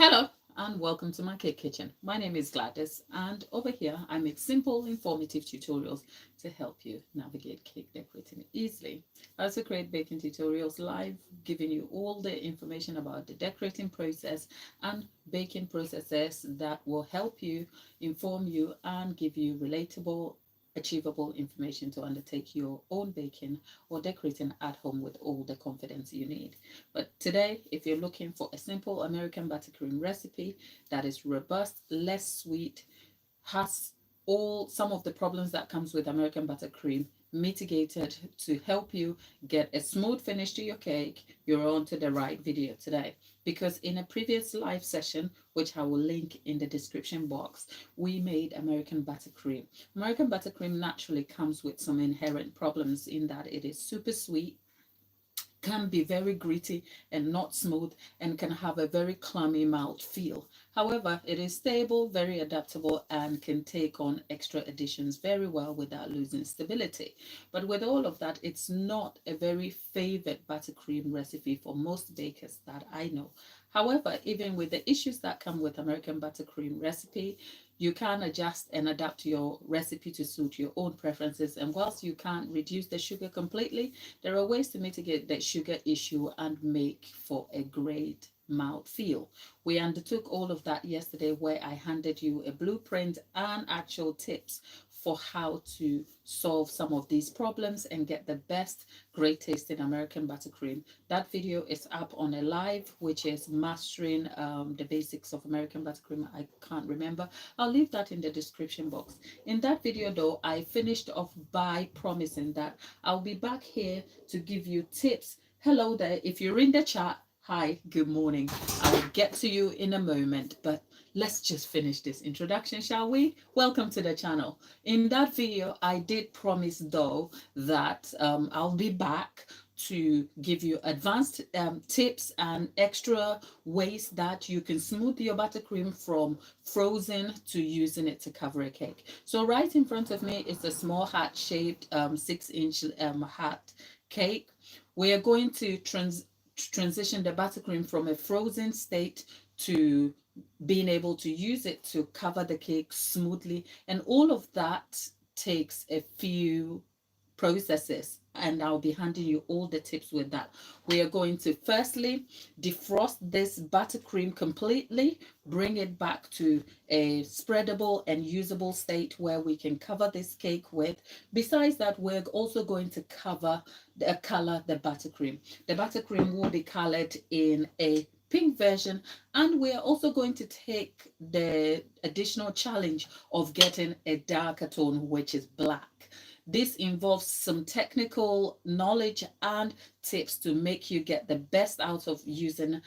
Hello and welcome to my cake kitchen. My name is Gladys and over here I make simple, informative tutorials to help you navigate cake decorating easily. I also create baking tutorials live, giving you all the information about the decorating process and baking processes that will help you, inform you and give you relatable achievable information to undertake your own baking or decorating at home with all the confidence you need. But today, if you're looking for a simple American buttercream recipe that is robust, less sweet, has all some of the problems that comes with American buttercream mitigated to help you get a smooth finish to your cake, you're on to the right video today. Because in a previous live session, which I will link in the description box, we made American buttercream. American buttercream naturally comes with some inherent problems in that it is super sweet, can be very gritty and not smooth, and can have a very clammy mouth feel. However, it is stable, very adaptable, and can take on extra additions very well without losing stability. But with all of that, it's not a very favored buttercream recipe for most bakers that I know. However, even with the issues that come with American buttercream recipe, you can adjust and adapt your recipe to suit your own preferences. And whilst you can't reduce the sugar completely, there are ways to mitigate the sugar issue and make for a great mouth feel. We undertook all of that yesterday where I handed you a blueprint and actual tips for how to solve some of these problems and get the best great tasting American buttercream. That video is up on a live, which is mastering the basics of American buttercream. I can't remember. I'll leave that in the description box. In that video though, I finished off by promising that I'll be back here to give you tips. Hello there. If you're in the chat, hi, good morning. I'll get to you in a moment, but let's just finish this introduction, shall we? Welcome to the channel. In that video, I did promise though that I'll be back to give you advanced tips and extra ways that you can smooth your buttercream from frozen to using it to cover a cake. So right in front of me is a small heart shaped 6-inch heart cake. We are going to transition the buttercream from a frozen state to being able to use it to cover the cake smoothly. And all of that takes a few processes, and I'll be handing you all the tips with that. We are going to firstly defrost this buttercream completely, bring it back to a spreadable and usable state where we can cover this cake with. Besides that, we're also going to color the buttercream. The buttercream will be colored in a pink version, and we're also going to take the additional challenge of getting a darker tone, which is black. This involves some technical knowledge and tips to make you get the best out of using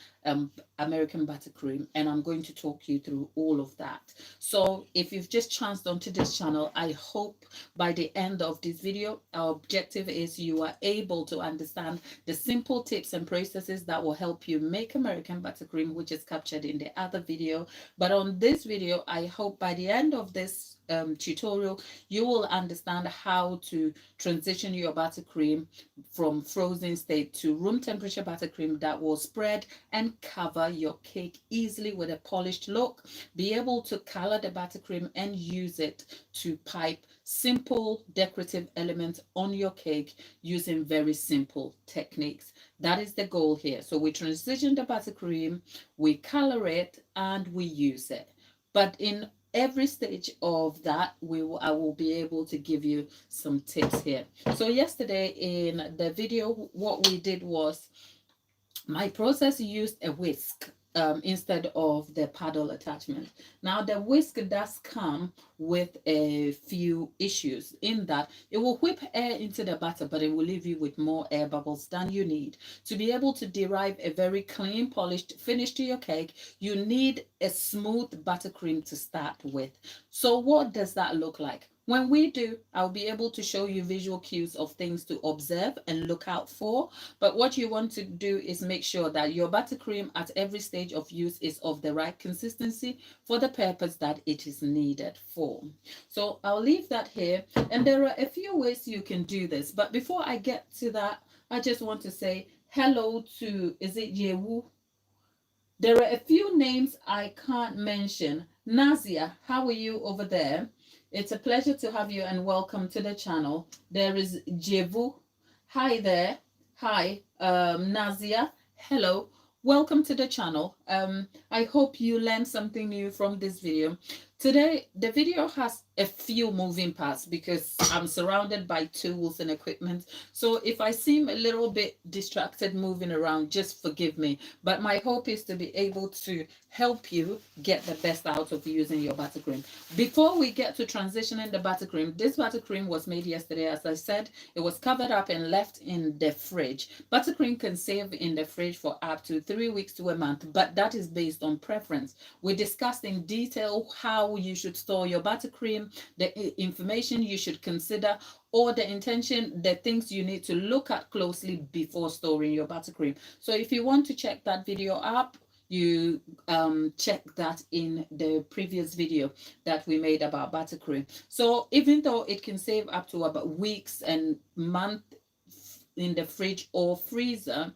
American buttercream, and I'm going to talk you through all of that. So if you've just chanced onto this channel, I hope by the end of this video, our objective is you are able to understand the simple tips and processes that will help you make American buttercream, which is captured in the other video. But on this video, I hope by the end of this tutorial, you will understand how to transition your buttercream from frozen state to room temperature buttercream that will spread and cover your cake easily with a polished look. Be able to color the buttercream and use it to pipe simple decorative elements on your cake using very simple techniques. That is the goal here. So we transition the buttercream, we color it, and we use it. But in every stage of that, I will be able to give you some tips here. So yesterday in the video, what we did was my process used a whisk instead of the paddle attachment. Now the whisk does come with a few issues in that it will whip air into the batter, but it will leave you with more air bubbles than you need. To be able to derive a very clean, polished finish to your cake, you need a smooth buttercream to start with. So what does that look like? When we do, I'll be able to show you visual cues of things to observe and look out for. But what you want to do is make sure that your buttercream at every stage of use is of the right consistency for the purpose that it is needed for. So I'll leave that here. And there are a few ways you can do this. But before I get to that, I just want to say hello to, is it Yewu? There are a few names I can't mention. Nazia, how are you over there? It's a pleasure to have you and welcome to the channel. There is Jevu. Hi there. Hi, Nazia. Hello. Welcome to the channel. I hope you learned something new from this video. Today, the video has a few moving parts because I'm surrounded by tools and equipment. So if I seem a little bit distracted moving around, just forgive me. But my hope is to be able to help you get the best out of using your buttercream. Before we get to transitioning the buttercream, this buttercream was made yesterday. As I said, it was covered up and left in the fridge. Buttercream can save in the fridge for up to 3 weeks to a month, but that is based on preference. We discussed in detail how you should store your buttercream, the information you should consider, or the intention, the things you need to look at closely before storing your buttercream. So if you want to check that video up, you check that in the previous video that we made about buttercream. So even though it can save up to about weeks and months in the fridge or freezer,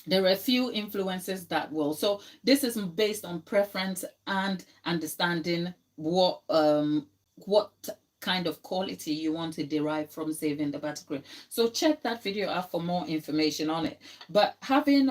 there are a few influences that will. So this is based on preference and understanding what kind of quality you want to derive from saving the buttercream. So check that video out for more information on it. But having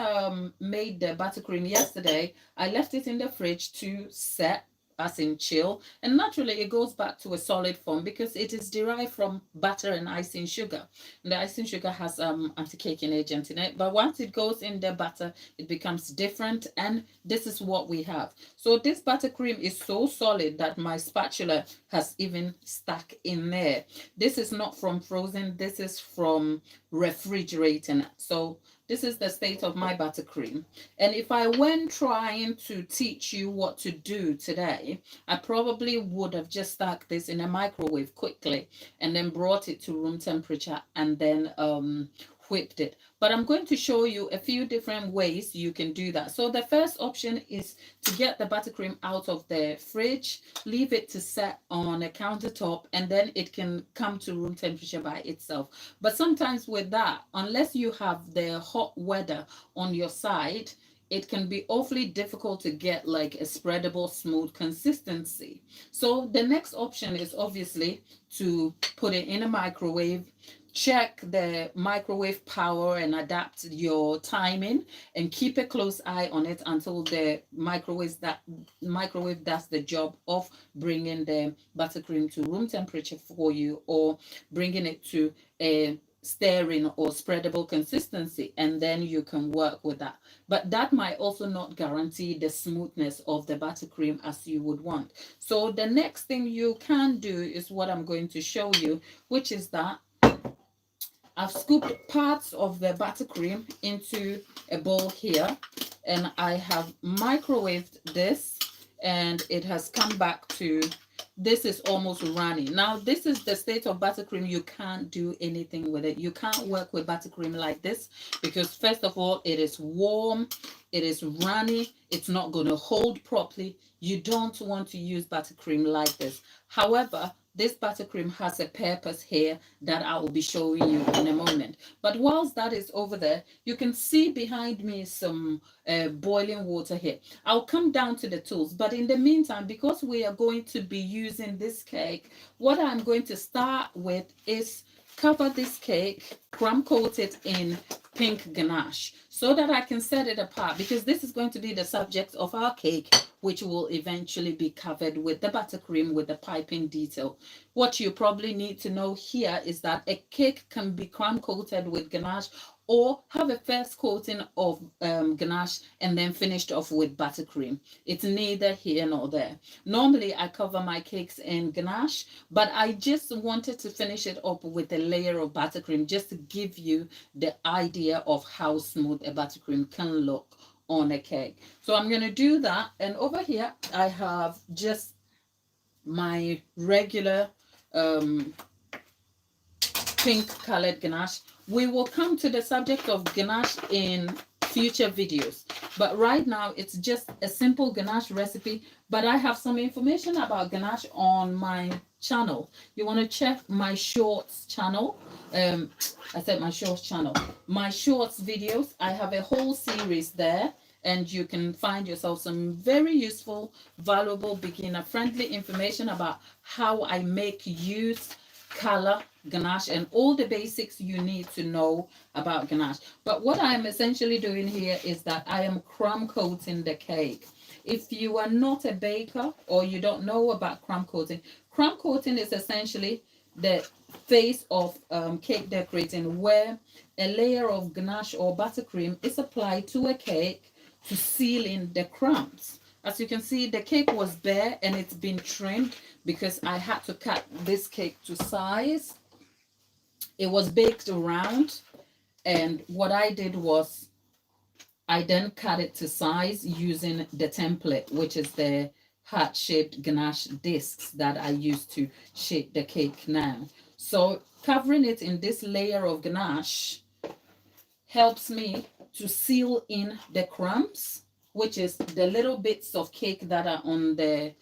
made the buttercream yesterday, I left it in the fridge to set, as in chill, and naturally it goes back to a solid form because it is derived from butter and icing sugar. And the icing sugar has anti-caking agent in it, but once it goes in the butter, it becomes different, and this is what we have. So this buttercream is so solid that my spatula has even stuck in there. This is not from frozen, this is from refrigerating. So this is the state of my buttercream. And if I went trying to teach you what to do today, I probably would have just stuck this in a microwave quickly and then brought it to room temperature and then whipped it. But I'm going to show you a few different ways you can do that. So the first option is to get the buttercream out of the fridge, leave it to set on a countertop, and then it can come to room temperature by itself. But sometimes with that, unless you have the hot weather on your side, it can be awfully difficult to get like a spreadable, smooth consistency. So the next option is obviously to put it in a microwave. Check the microwave power and adapt your timing and keep a close eye on it until the microwave does the job of bringing the buttercream to room temperature for you, or bringing it to a stirring or spreadable consistency, and then you can work with that. But that might also not guarantee the smoothness of the buttercream as you would want. So the next thing you can do is what I'm going to show you, which is that I've scooped parts of the buttercream into a bowl here, and I have microwaved this, and it has come back to, this is almost runny. Now, this is the state of buttercream. You can't do anything with it. You can't work with buttercream like this because, first of all, it is warm, it is runny, it's not going to hold properly. You don't want to use buttercream like this. However, this buttercream has a purpose here that I will be showing you in a moment. But whilst that is over there, you can see behind me some boiling water here. I'll come down to the tools, but in the meantime, because we are going to be using this cake, what I'm going to start with is cover this cake, crumb coat it in pink ganache so that I can set it apart, because this is going to be the subject of our cake, which will eventually be covered with the buttercream with the piping detail. What you probably need to know here is that a cake can be crumb coated with ganache or have a first coating of ganache and then finished off with buttercream. It's neither here nor there. Normally, I cover my cakes in ganache, but I just wanted to finish it up with a layer of buttercream just to give you the idea of how smooth a buttercream can look on a cake. So I'm going to do that. And over here, I have just my regular pink colored ganache. We will come to the subject of ganache in future videos, but right now it's just a simple ganache recipe. But I have some information about ganache on my channel. You want to check my shorts channel. I said my shorts channel, my shorts videos. I have a whole series there, and you can find yourself some very useful, valuable, beginner-friendly information about how I make, use, color ganache, and all the basics you need to know about ganache. But what I'm essentially doing here is that I am crumb coating the cake. If you are not a baker or you don't know about crumb coating is essentially the phase of cake decorating where a layer of ganache or buttercream is applied to a cake to seal in the crumbs. As you can see, the cake was bare and it's been trimmed because I had to cut this cake to size. It was baked round, and what I did was I then cut it to size using the template, which is the heart-shaped ganache discs that I use to shape the cake now. So covering it in this layer of ganache helps me to seal in the crumbs, which is the little bits of cake that are on the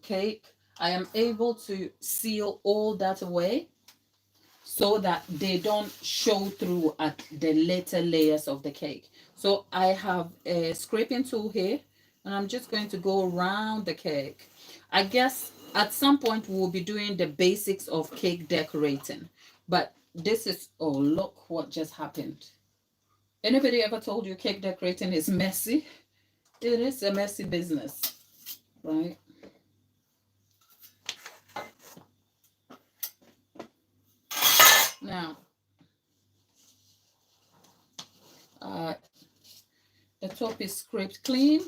cake. I am able to seal all that away so that they don't show through at the later layers of the cake. So I have a scraping tool here, and I'm just going to go around the cake. I guess at some point we'll be doing the basics of cake decorating, but this is, oh, look what just happened. Anybody ever told you cake decorating is messy? It is a messy business, right? Now, the top is scraped clean,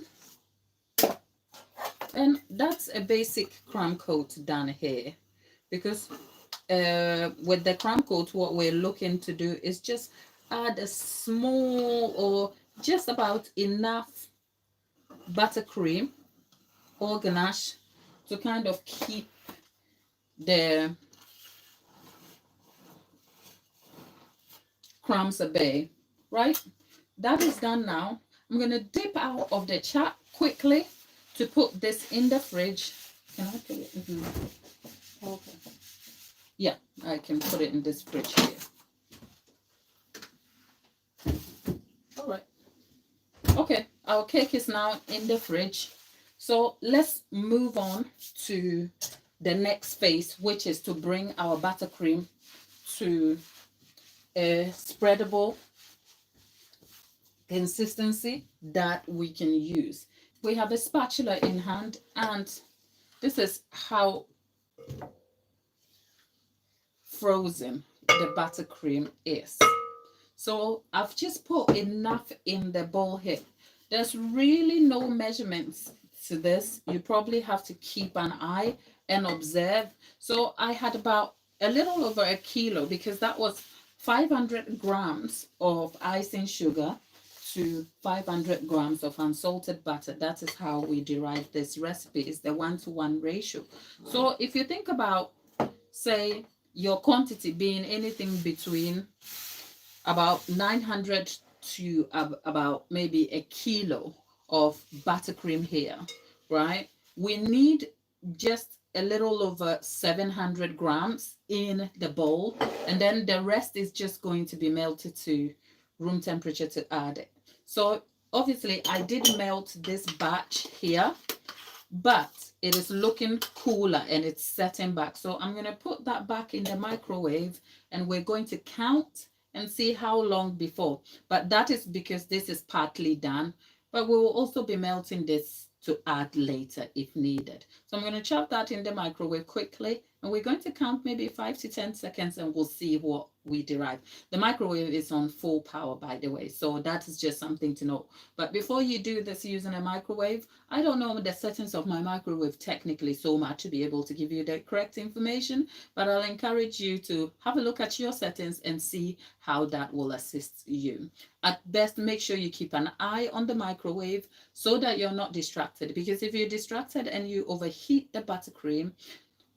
and that's a basic crumb coat done here, because with the crumb coat, what we're looking to do is just add a small or just about enough buttercream or ganache to kind of keep the crumbs at bay, right? That is done now. I'm going to dip out of the chat quickly to put this in the fridge. Can I put it in? Okay. Yeah, I can put it in this fridge here. All right. Okay, our cake is now in the fridge. So let's move on to the next phase, which is to bring our buttercream to a spreadable consistency that we can use. We have a spatula in hand, and this is how frozen the buttercream is. So I've just put enough in the bowl here. There's really no measurements to this. You probably have to keep an eye and observe. So I had about a little over a kilo, because that was 500 grams of icing sugar to 500 grams of unsalted butter. That is how we derive this recipe. It's the 1-to-1 ratio. So if you think about, say, your quantity being anything between about 900 to about maybe a kilo of buttercream here, right? We need just a little over 700 grams in the bowl, and then the rest is just going to be melted to room temperature to add it. So obviously I did melt this batch here, but it is looking cooler and it's setting back. So I'm going to put that back in the microwave, and we're going to count and see how long before. But that is because this is partly done, but we will also be melting this to add later if needed. So I'm going to chop that in the microwave quickly, and we're going to count maybe 5 to 10 seconds, and we'll see what we derive. The microwave is on full power, by the way, so that is just something to know. But before you do this using a microwave, I don't know the settings of my microwave technically so much to be able to give you the correct information, but I'll encourage you to have a look at your settings and see how that will assist you. At best, make sure you keep an eye on the microwave so that you're not distracted, because if you're distracted and you overheat the buttercream,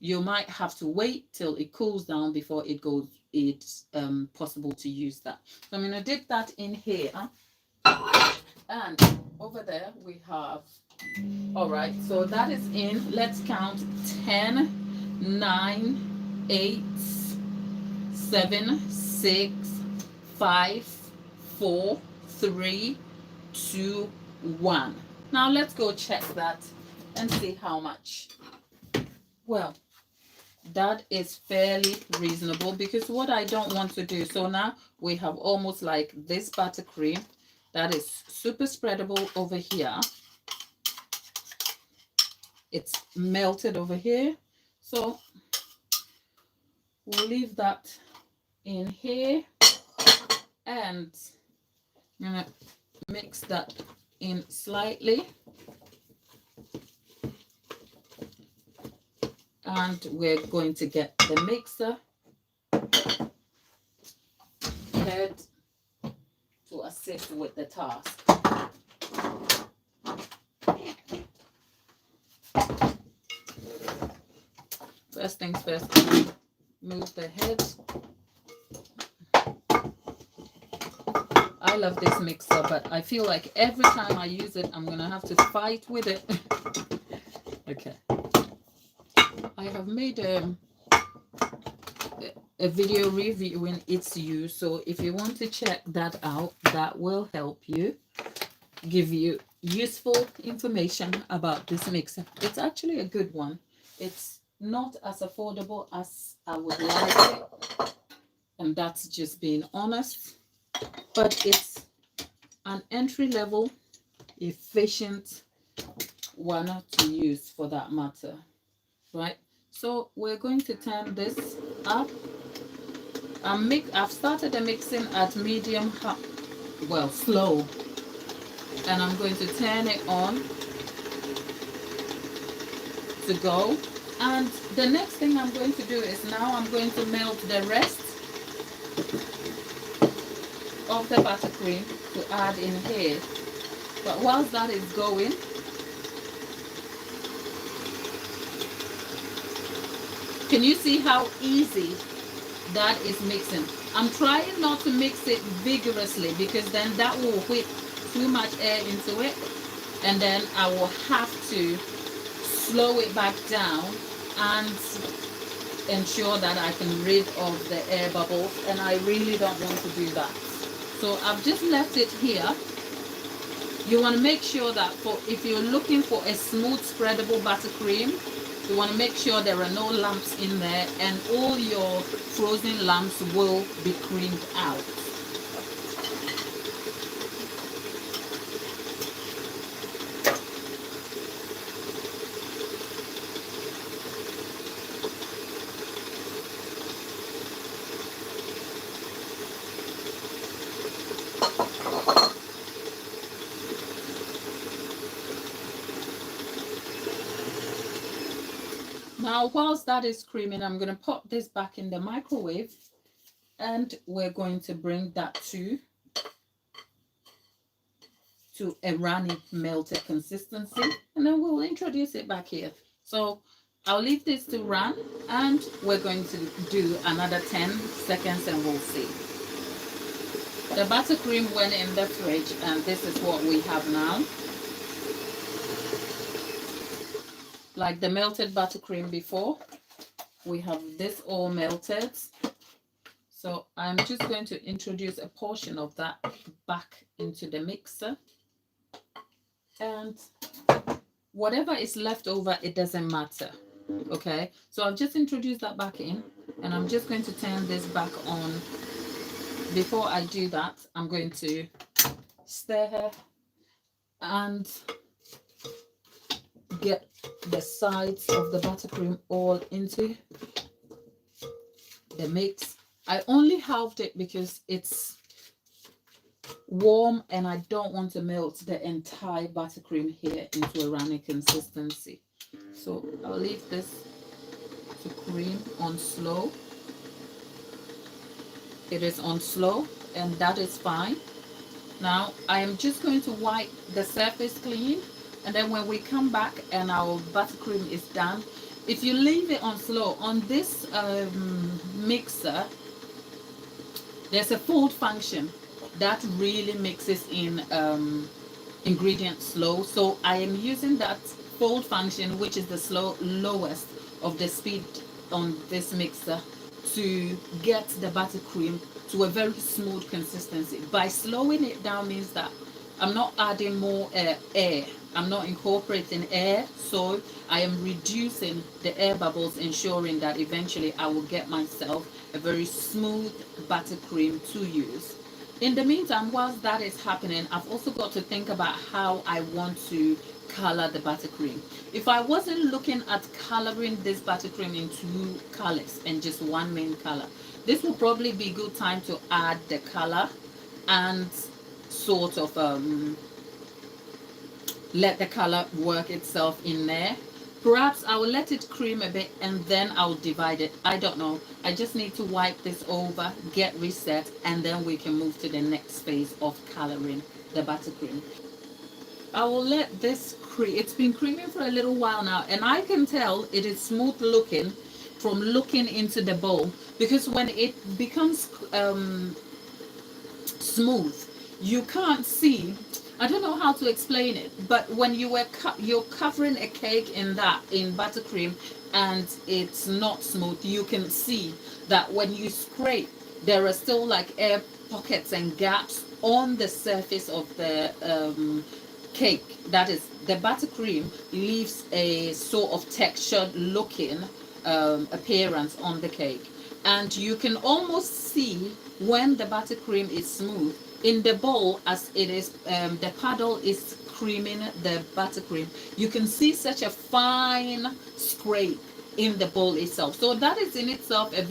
you might have to wait till it cools down before it's possible to use that. So I'm going to dip that in here, and over there we have, all right, so that is in. Let's count 10, 9, 8, 7, 6, 5, 4, 3, 2, 1. Now let's go check that and see how much. Well, that is fairly reasonable, because what I don't want to do, so now we have almost like this buttercream that is super spreadable over here. It's melted over here, so we'll leave that in here, and I'm gonna mix that in slightly, and we're going to get the mixer head to assist with the task. First things first, move the head. I love this mixer, but I feel like every time I use it, I'm gonna have to fight with it. Okay. I have made a video reviewing its use, so if you want to check that out, that will help you, give you useful information about this mixer. It's actually a good one. It's not as affordable as I would like it, and that's just being honest, but it's an entry-level, efficient one to use for that matter, right? So we're going to turn this up. I've started the mixing at medium, slow, and I'm going to turn it on to go. And the next thing I'm going to do is now I'm going to melt the rest of the buttercream to add in here. But whilst that is going, can you see how easy that is mixing? I'm trying not to mix it vigorously, because then that will whip too much air into it, and then I will have to slow it back down and ensure that I can rid of the air bubbles, and I really don't want to do that. So I've just left it here. You want to make sure that if you're looking for a smooth spreadable buttercream, you want to make sure there are no lumps in there, and all your frozen lumps will be creamed out. Now, whilst that is creaming, I'm going to pop this back in the microwave, and we're going to bring that to a runny melted consistency, and then we'll introduce it back here. So I'll leave this to run, and we're going to do another 10 seconds and we'll see. The buttercream went in the fridge, and this is what we have now. Like the melted buttercream before, we have this all melted. So I'm just going to introduce a portion of that back into the mixer. And whatever is left over, it doesn't matter. Okay, so I've just introduced that back in, and I'm just going to turn this back on. Before I do that, I'm going to stir her and get the sides of the buttercream all into the mix. I only halved it because it's warm and I don't want to melt the entire buttercream here into a runny consistency. So I'll leave this to cream on slow. It is on slow, and that is fine. Now I am just going to wipe the surface clean, and then when we come back and our buttercream is done, if you leave it on slow on this mixer, there's a fold function that really mixes in ingredients slow. So I am using that fold function, which is the lowest of the speed on this mixer, to get the buttercream to a very smooth consistency. By slowing it down means that I'm not adding more air. I'm not incorporating air, so I am reducing the air bubbles, ensuring that eventually I will get myself a very smooth buttercream to use. In the meantime, whilst that is happening, I've also got to think about how I want to color the buttercream. If I wasn't looking at coloring this buttercream in two colors and just one main color, this will probably be a good time to add the color and sort of let the color work itself in there. Perhaps I will let it cream a bit and then I'll divide it. I don't know. I just need to wipe this over, get reset, and then we can move to the next phase of coloring the buttercream. I will let this cream. It's been creaming for a little while now, and I can tell it is smooth looking from looking into the bowl, because when it becomes smooth, you can't see. I don't know how to explain it, but when you're covering a cake in buttercream and it's not smooth, you can see that when you scrape, there are still like air pockets and gaps on the surface of the cake. That is, the buttercream leaves a sort of textured looking appearance on the cake, and you can almost see when the buttercream is smooth in the bowl, as it is the paddle is creaming the buttercream. You can see such a fine scrape in the bowl itself. So that is in itself a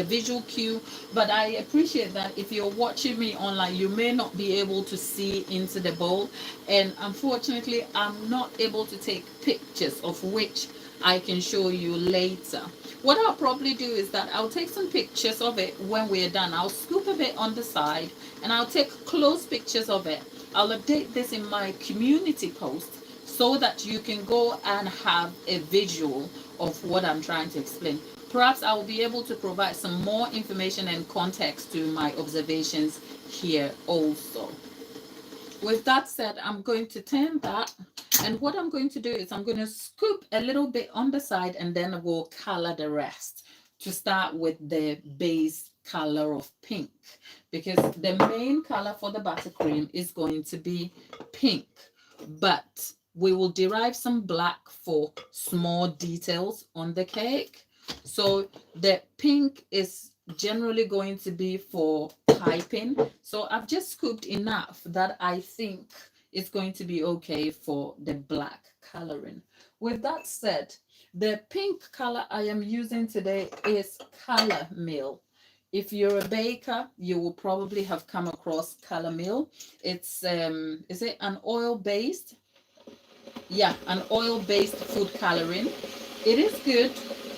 visual cue. But I appreciate that if you're watching me online, you may not be able to see into the bowl, and unfortunately I'm not able to take pictures, of which I can show you later. What I'll probably do is that I'll take some pictures of it when we're done. I'll scoop a bit on the side and I'll take close pictures of it. I'll update this in my community post so that you can go and have a visual of what I'm trying to explain. Perhaps I will be able to provide some more information and context to my observations here also. With that said, I'm going to turn that, and what I'm going to do is I'm going to scoop a little bit on the side and then we'll color the rest, to start with the base color of pink, because the main color for the buttercream is going to be pink, but we will derive some black for small details on the cake. So the pink is generally going to be for piping. So I've just scooped enough that I think it's going to be okay for the black coloring. With that said, the pink color I am using today is Color Mill. If you're a baker, you will probably have come across Color Mill. It's is it an oil-based? Yeah, an oil-based food coloring. It is good.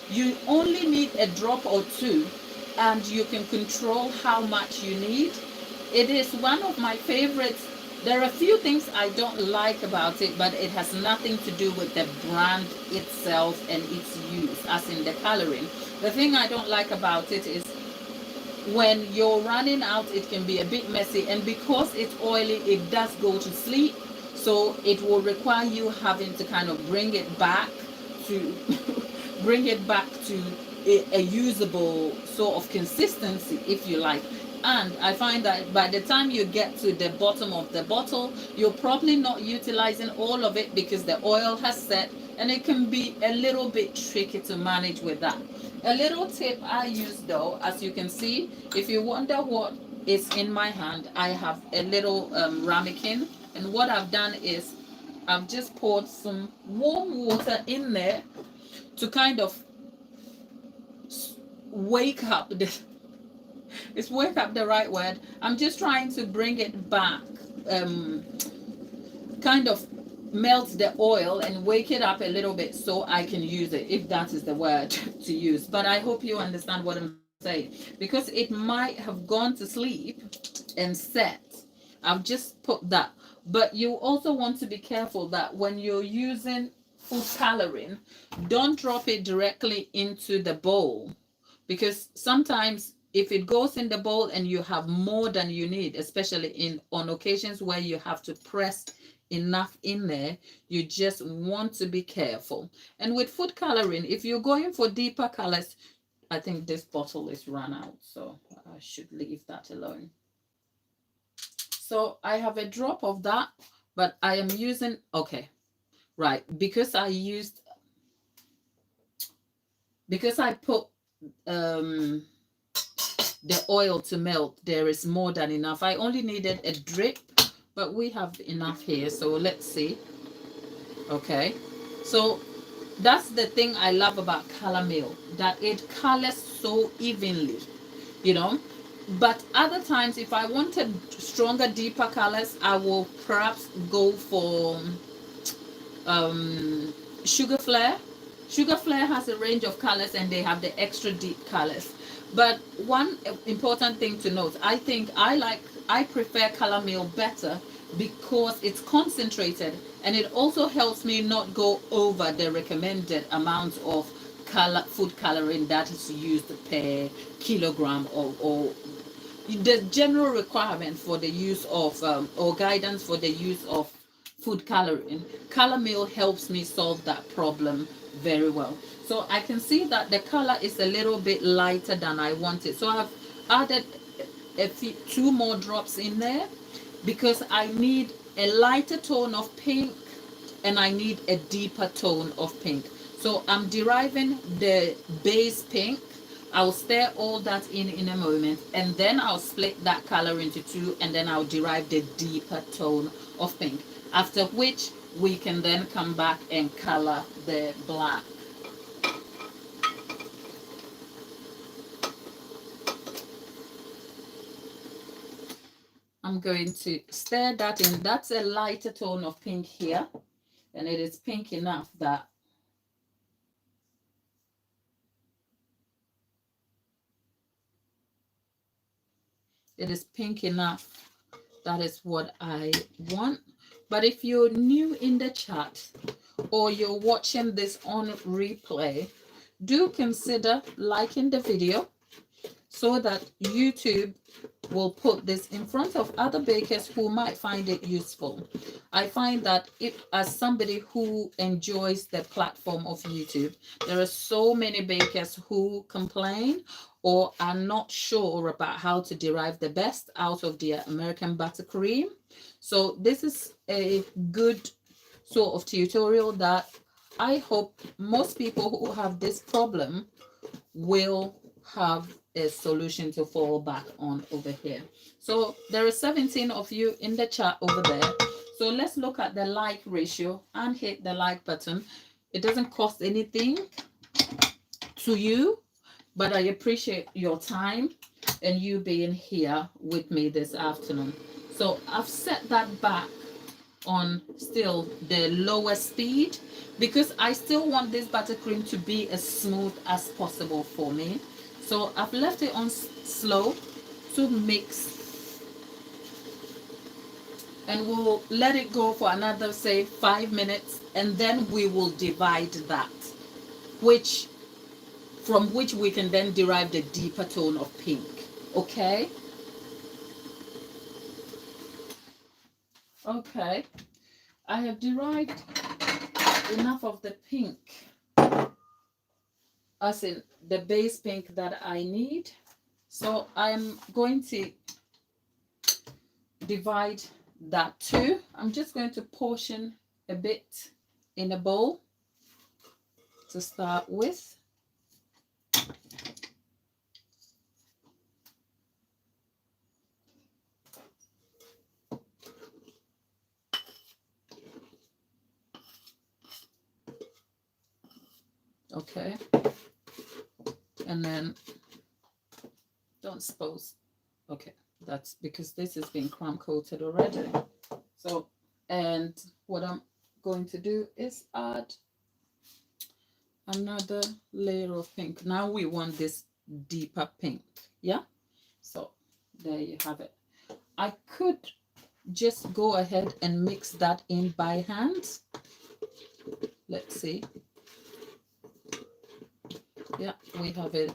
You only need a drop or two, and you can control how much you need. It is one of my favorites. There are a few things I don't like about it, but it has nothing to do with the brand itself and its use, as in the coloring. The thing I don't like about it is when you're running out, it can be a bit messy, and because it's oily, it does go to sleep. So it will require you having to kind of bring it back to bring it back to a usable sort of consistency, if you like. And I find that by the time you get to the bottom of the bottle, you're probably not utilizing all of it because the oil has set, and it can be a little bit tricky to manage with that. A little tip I use though, as you can see, if you wonder what is in my hand, I have a little ramekin, and what I've done is I've just poured some warm water in there to kind of wake up the is wake up the right word? I'm just trying to bring it back, kind of melt the oil and wake it up a little bit so I can use it, if that is the word to use. But I hope you understand what I'm saying, because it might have gone to sleep and set. I've just put that. But you also want to be careful that when you're using food coloring, don't drop it directly into the bowl, because sometimes if it goes in the bowl and you have more than you need, especially on occasions where you have to press enough in there, you just want to be careful. And with food coloring, if you're going for deeper colors, I think this bottle is run out, so I should leave that alone. So I have a drop of that, but I am using, okay, right, because I put um the oil to melt, there is more than enough. I only needed a drip, but we have enough here. So let's see. Okay, so that's the thing I love about color meal, that it colors so evenly, you know. But other times, if I wanted stronger, deeper colors, I will perhaps go for um, sugar flare. Sugar flare has a range of colors and they have the extra deep colors. But one important thing to note, I prefer color meal better because it's concentrated, and it also helps me not go over the recommended amount of food coloring that is used per kilogram, or the general requirement for the use of or guidance for the use of food coloring. Color meal helps me solve that problem very well. So I can see that the color is a little bit lighter than I wanted. So I've added two more drops in there because I need a lighter tone of pink and I need a deeper tone of pink. So I'm deriving the base pink. I'll stir all that in a moment, and then I'll split that color into two, and then I'll derive the deeper tone of pink. After which we can then come back and color the black. I'm going to stir that in. That's a lighter tone of pink here, and it is pink enough that that is what I want. But if you're new in the chat or you're watching this on replay, do consider liking the video so that YouTube will put this in front of other bakers who might find it useful. I find that as somebody who enjoys the platform of YouTube, there are so many bakers who complain or are not sure about how to derive the best out of their American buttercream. So this is a good sort of tutorial that I hope most people who have this problem will have a solution to fall back on over here. So there are 17 of you in the chat over there. So let's look at the like ratio and hit the like button. It doesn't cost anything to you, but I appreciate your time and you being here with me this afternoon. So I've set that back on still the lower speed because I still want this buttercream to be as smooth as possible for me. So I've left it on slow to mix, and we'll let it go for another, say, 5 minutes, and then we will divide that, from which we can then derive the deeper tone of pink. Okay? Okay. I have derived enough of the pink, as in the base pink that I need. So I'm going to divide that too. I'm just going to portion a bit in a bowl to start with. Okay, and then don't suppose, okay, that's because this has been crumb coated already. So, and what I'm going to do is add another layer of pink. Now we want this deeper pink. Yeah, so there you have it. I could just go ahead and mix that in by hand. Let's see. Yeah, we have it.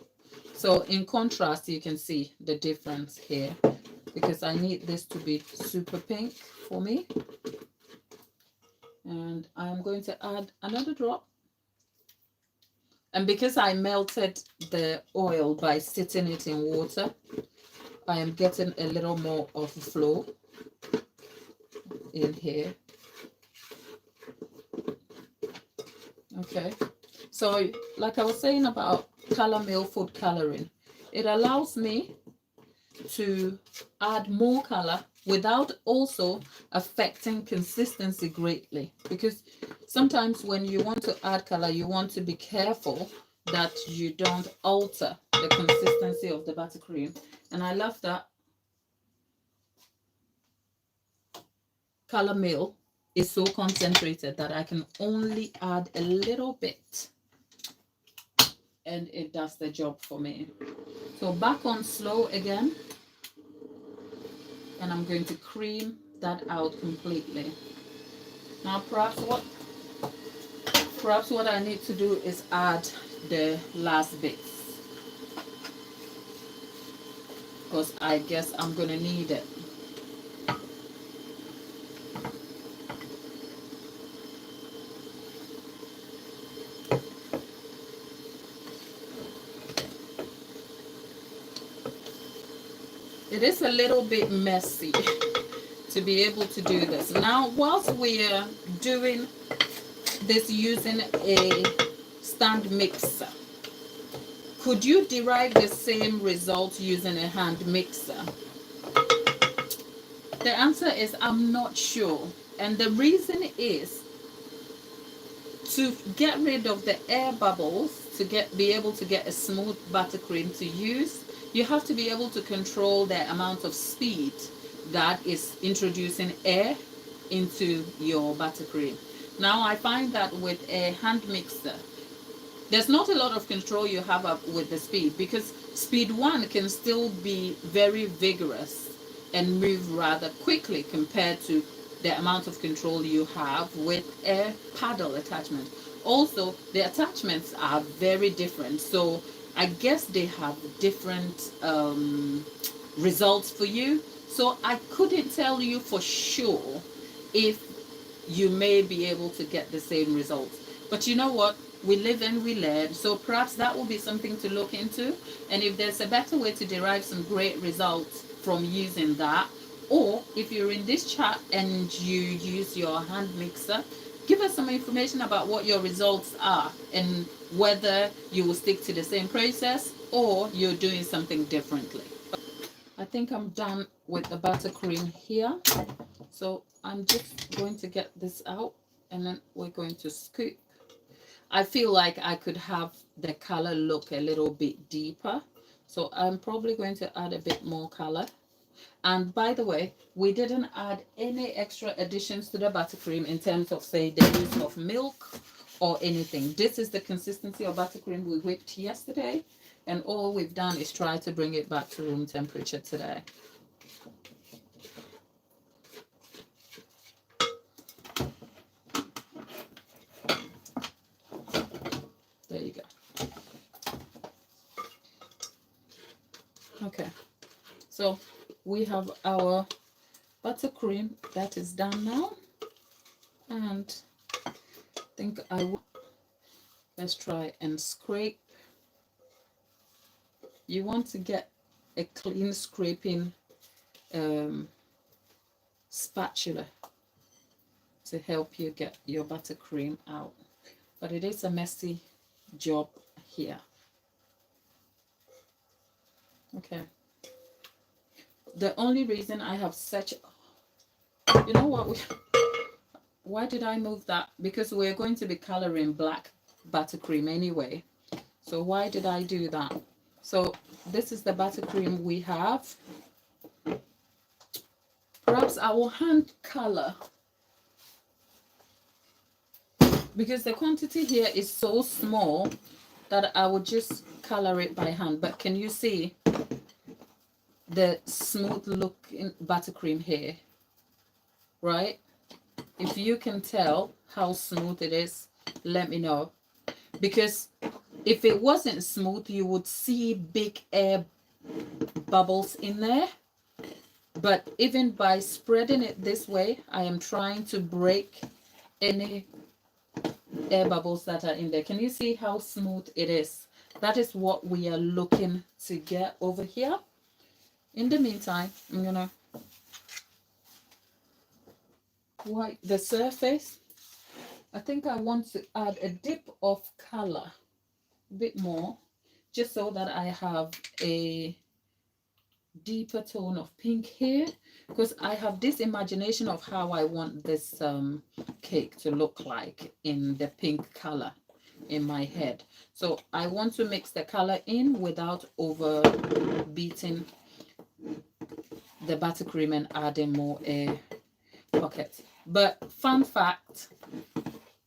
So in contrast, you can see the difference here because I need this to be super pink for me. And I'm going to add another drop. And because I melted the oil by sitting it in water, I am getting a little more of a flow. in here. Okay, so like I was saying about color meal food coloring, it allows me to add more color without also affecting consistency greatly, because sometimes when you want to add color, you want to be careful that you don't alter the consistency of the buttercream. And I love that color meal is so concentrated that I can only add a little bit and it does the job for me. So back on slow again, and I'm going to cream that out completely. Now perhaps what I need to do is add the last bits, because I guess I'm gonna need it. It is a little bit messy to be able to do this. Now, whilst we're doing this using a stand mixer, could you derive the same result using a hand mixer? The answer is I'm not sure. And the reason is to get rid of the air bubbles, to be able to get a smooth buttercream to use, you have to be able to control the amount of speed that is introducing air into your buttercream. Now I find that with a hand mixer, there's not a lot of control you have up with the speed, because speed 1 can still be very vigorous and move rather quickly compared to the amount of control you have with a paddle attachment. Also, the attachments are very different, so I guess they have different results for you. So I couldn't tell you for sure if you may be able to get the same results. But you know what? We live and we learn. So perhaps that will be something to look into. And if there's a better way to derive some great results from using that, or if you're in this chat and you use your hand mixer, give us some information about what your results are and whether you will stick to the same process or you're doing something differently. I think I'm done with the buttercream here. So I'm just going to get this out and then we're going to scoop. I feel like I could have the color look a little bit deeper. So I'm probably going to add a bit more color. And by the way, we didn't add any extra additions to the buttercream in terms of, say, the use of milk or anything. This is the consistency of buttercream we whipped yesterday. And all we've done is try to bring it back to room temperature today. There you go. Okay, so we have our buttercream that is done now, and I think I will, let's try and scrape. You want to get a clean scraping spatula to help you get your buttercream out, but it is a messy job here. Okay, the only reason I have such, you know what, why did I move that? Because we're going to be coloring black buttercream anyway, so why did I do that? So this is the buttercream we have. Perhaps I will hand color, because the quantity here is so small that I would just color it by hand. But can you see the smooth look in buttercream here, right? If you can tell how smooth it is, let me know, because if it wasn't smooth, you would see big air bubbles in there. But even by spreading it this way, I am trying to break any air bubbles that are in there. Can you see how smooth it is? That is what we are looking to get over here. In the meantime, I'm gonna white the surface. I think I want to add a dip of color, a bit more, just so that I have a deeper tone of pink here, because I have this imagination of how I want this cake to look like in the pink color in my head. So I want to mix the color in without over beating the buttercream and adding more air pockets. But fun fact,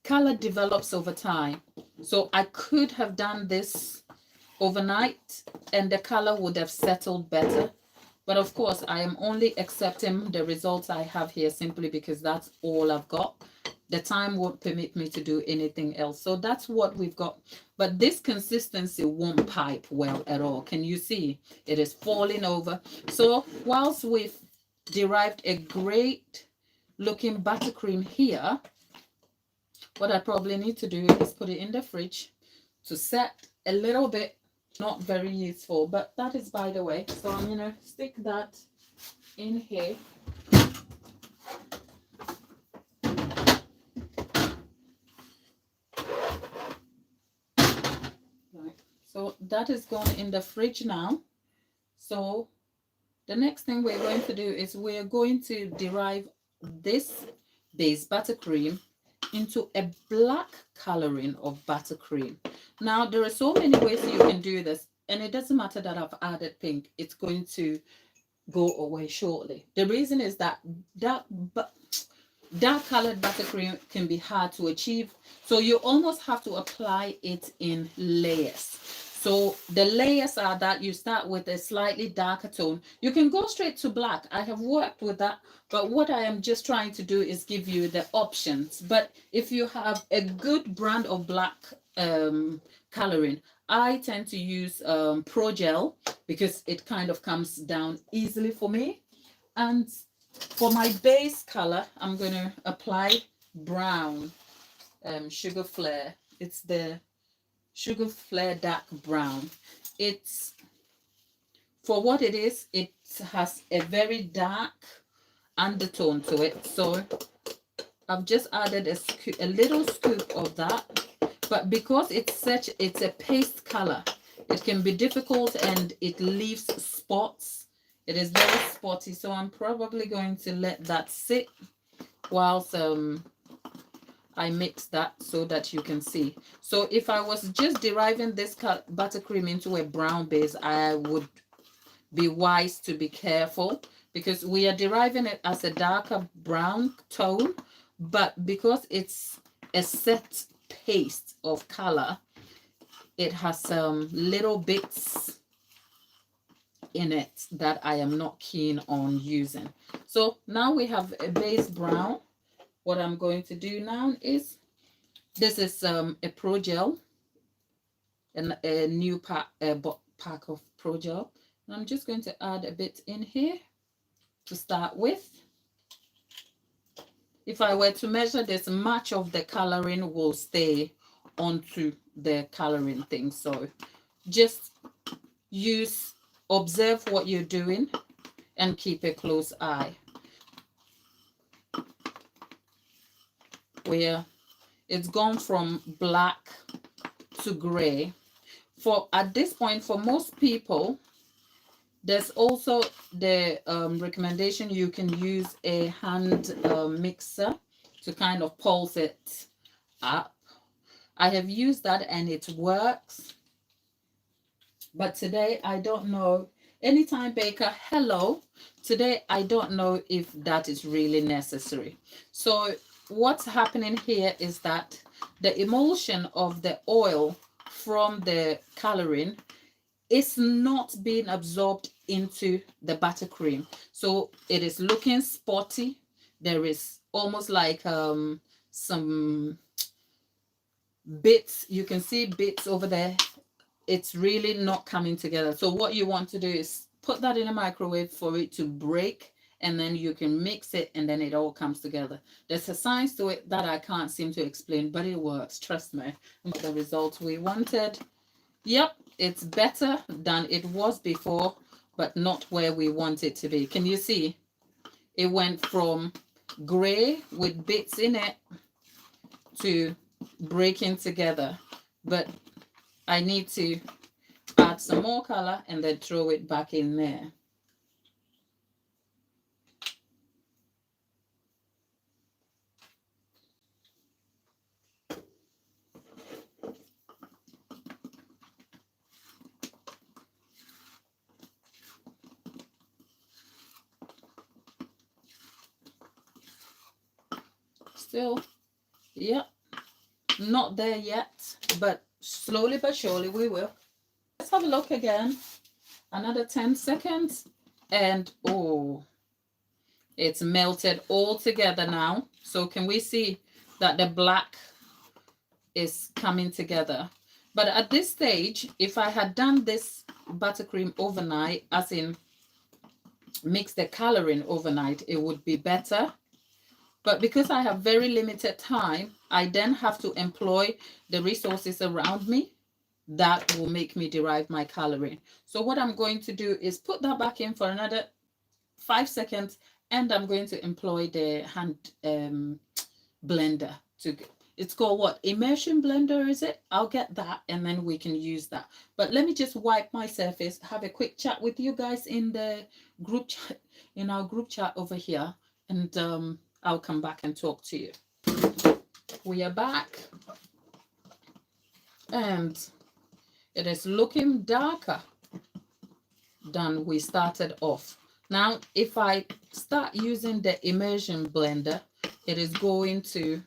color develops over time. So I could have done this overnight and the color would have settled better. But of course, I am only accepting the results I have here simply because that's all I've got. The time won't permit me to do anything else. So that's what we've got. But this consistency won't pipe well at all. Can you see? It is falling over. So whilst we've derived a great looking buttercream here, what I probably need to do is put it in the fridge to set a little bit. Not very useful, but that is by the way. So I'm gonna stick that in here. Right. So that is going in the fridge now. So the next thing we're going to do is we're going to derive this base buttercream into a black coloring of buttercream. Now there are so many ways you can do this, and it doesn't matter that I've added pink, it's going to go away shortly. The reason is that dark colored buttercream can be hard to achieve, so you almost have to apply it in layers. So the layers are that you start with a slightly darker tone. You can go straight to black. I have worked with that, but what I am just trying to do is give you the options. But if you have a good brand of black coloring, I tend to use Pro Gel because it kind of comes down easily for me. And for my base color, I'm going to apply brown Sugar Flare. It's the Sugar Flare Dark Brown. It's, for what it is, it has a very dark undertone to it. So I've just added a little scoop of that. But because it's a paste color, it can be difficult and it leaves spots. It is very spotty. So I'm probably going to let that sit whilst I mix that so that you can see. So if I was just deriving this buttercream into a brown base, I would be wise to be careful because we are deriving it as a darker brown tone, but because it's a set paste of color, it has some little bits in it that I am not keen on using. So now we have a base brown. What I'm going to do now is, this is a Pro Gel, and a new pack of Pro Gel. And I'm just going to add a bit in here to start with. If I were to measure this, much of the coloring will stay onto the coloring thing. So just observe what you're doing and keep a close eye. Where it's gone from black to gray. At this point, for most people, there's also the recommendation you can use a hand mixer to kind of pulse it up. I have used that and it works. But today, I don't know. Anytime Baker, hello. Today, I don't know if that is really necessary. So what's happening here is that the emulsion of the oil from the coloring is not being absorbed into the buttercream. So it is looking spotty. There is almost like some bits. You can see bits over there. It's really not coming together. So what you want to do is put that in a microwave for it to break, and then you can mix it and then it all comes together. There's a science to it that I can't seem to explain, but it works. Trust me. The result we wanted. Yep, it's better than it was before, but not where we want it to be. Can you see? It went from gray with bits in it to break in together. But I need to add some more color and then throw it back in there. Still, yeah, not there yet, but slowly but surely we will. Let's have a look again. Another 10 seconds. And oh, it's melted all together now. So can we see that the black is coming together? But at this stage, if I had done this buttercream overnight, as in mix the coloring overnight, it would be better. But because I have very limited time, I then have to employ the resources around me that will make me derive my coloring. So what I'm going to do is put that back in for another 5 seconds, and I'm going to employ the hand blender to, it's called what, immersion blender, is it? I'll get that and then we can use that. But let me just wipe my surface, have a quick chat with you guys in the group chat, in our group chat over here, and I'll come back and talk to you. We are back and it is looking darker than we started off. Now, if I start using the immersion blender, it is going to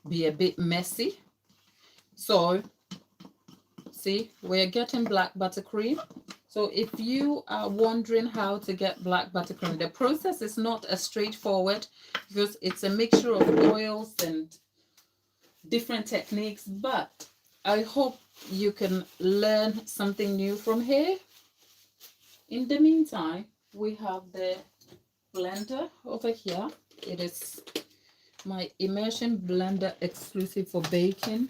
be a bit messy. So, see, we're getting black buttercream. So if you are wondering how to get black buttercream, the process is not as straightforward because it's a mixture of oils and different techniques, but I hope you can learn something new from here. In the meantime, we have the blender over here. It is my immersion blender exclusive for baking.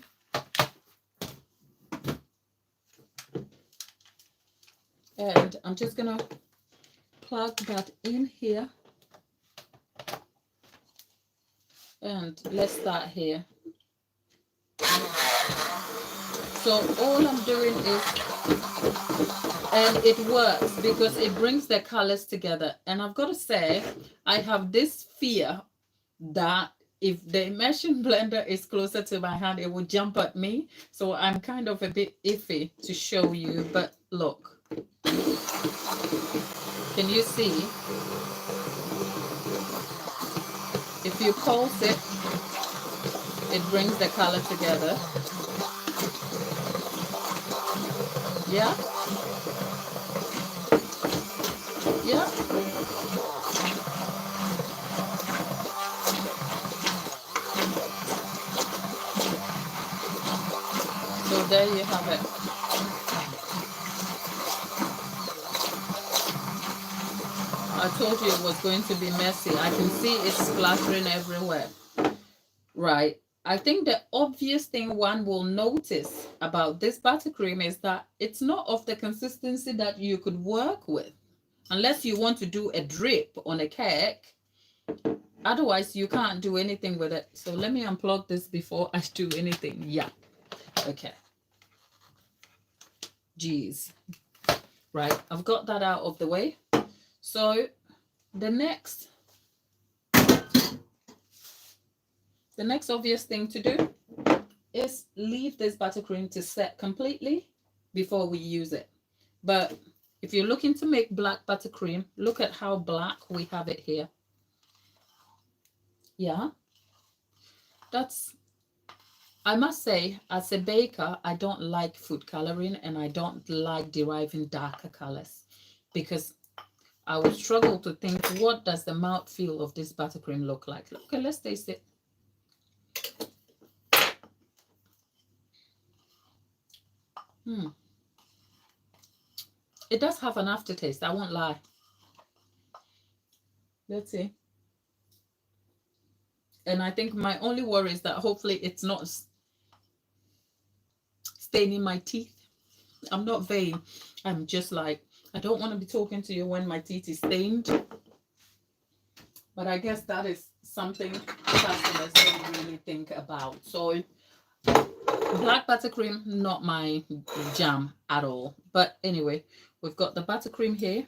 And I'm just gonna plug that in here. And let's start here. So all I'm doing is, and it works because it brings the colors together. And I've got to say, I have this fear that if the immersion blender is closer to my hand, it will jump at me. So I'm kind of a bit iffy to show you, but look. Can you see? If you pulse it, it brings the color together. Yeah? Yeah? So there you have it. I told you it was going to be messy. I can see it splattering everywhere. Right. I think the obvious thing one will notice about this buttercream is that it's not of the consistency that you could work with. Unless you want to do a drip on a cake. Otherwise, you can't do anything with it. So let me unplug this before I do anything. Yeah. Okay. Geez. Right. I've got that out of the way. So the next obvious thing to do is leave this buttercream to set completely before we use it. But if you're looking to make black buttercream, look at how black we have it here. Yeah. That's, I must say, as a baker, I don't like food coloring and I don't like deriving darker colors because I would struggle to think, what does the mouthfeel of this buttercream look like? Okay, let's taste it. It does have an aftertaste, I won't lie. Let's see. And I think my only worry is that hopefully it's not staining my teeth. I'm not vain. I'm just like, I don't want to be talking to you when my teeth is stained. But I guess that is something customers don't really think about. So black buttercream, not my jam at all. But anyway, we've got the buttercream here,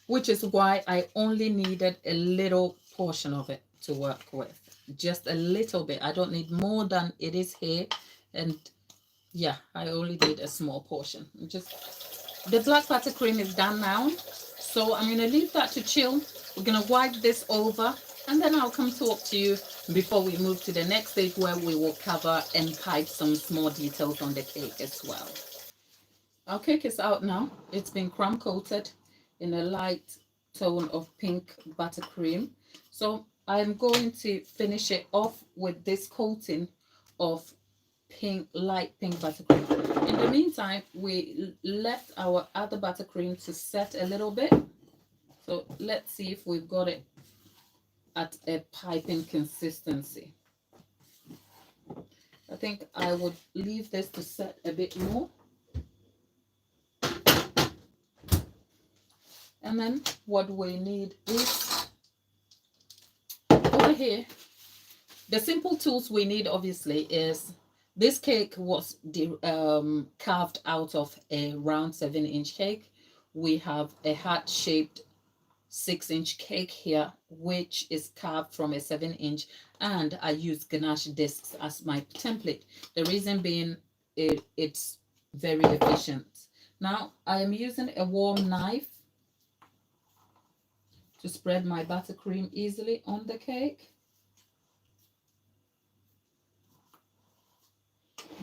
which is why I only needed a little portion of it to work with. Just a little bit. I don't need more than it is here. And yeah, I only need a small portion. The black buttercream is done now. So I'm going to leave that to chill. We're going to wipe this over, and then I'll come talk to you before we move to the next stage, where we will cover and pipe some small details on the cake as well. Our cake is out now. It's been crumb coated in a light tone of pink buttercream. So I'm going to finish it off with this coating of light pink buttercream. In the meantime, we left our other buttercream to set a little bit. So let's see if we've got it at a piping consistency. I think I would leave this to set a bit more. And then what we need is over here. The simple tools we need, obviously, is this cake was carved out of a round 7-inch cake. We have a heart-shaped 6-inch cake here, which is carved from a 7-inch, and I use ganache discs as my template. The reason being, it's very efficient. Now I am using a warm knife to spread my buttercream easily on the cake,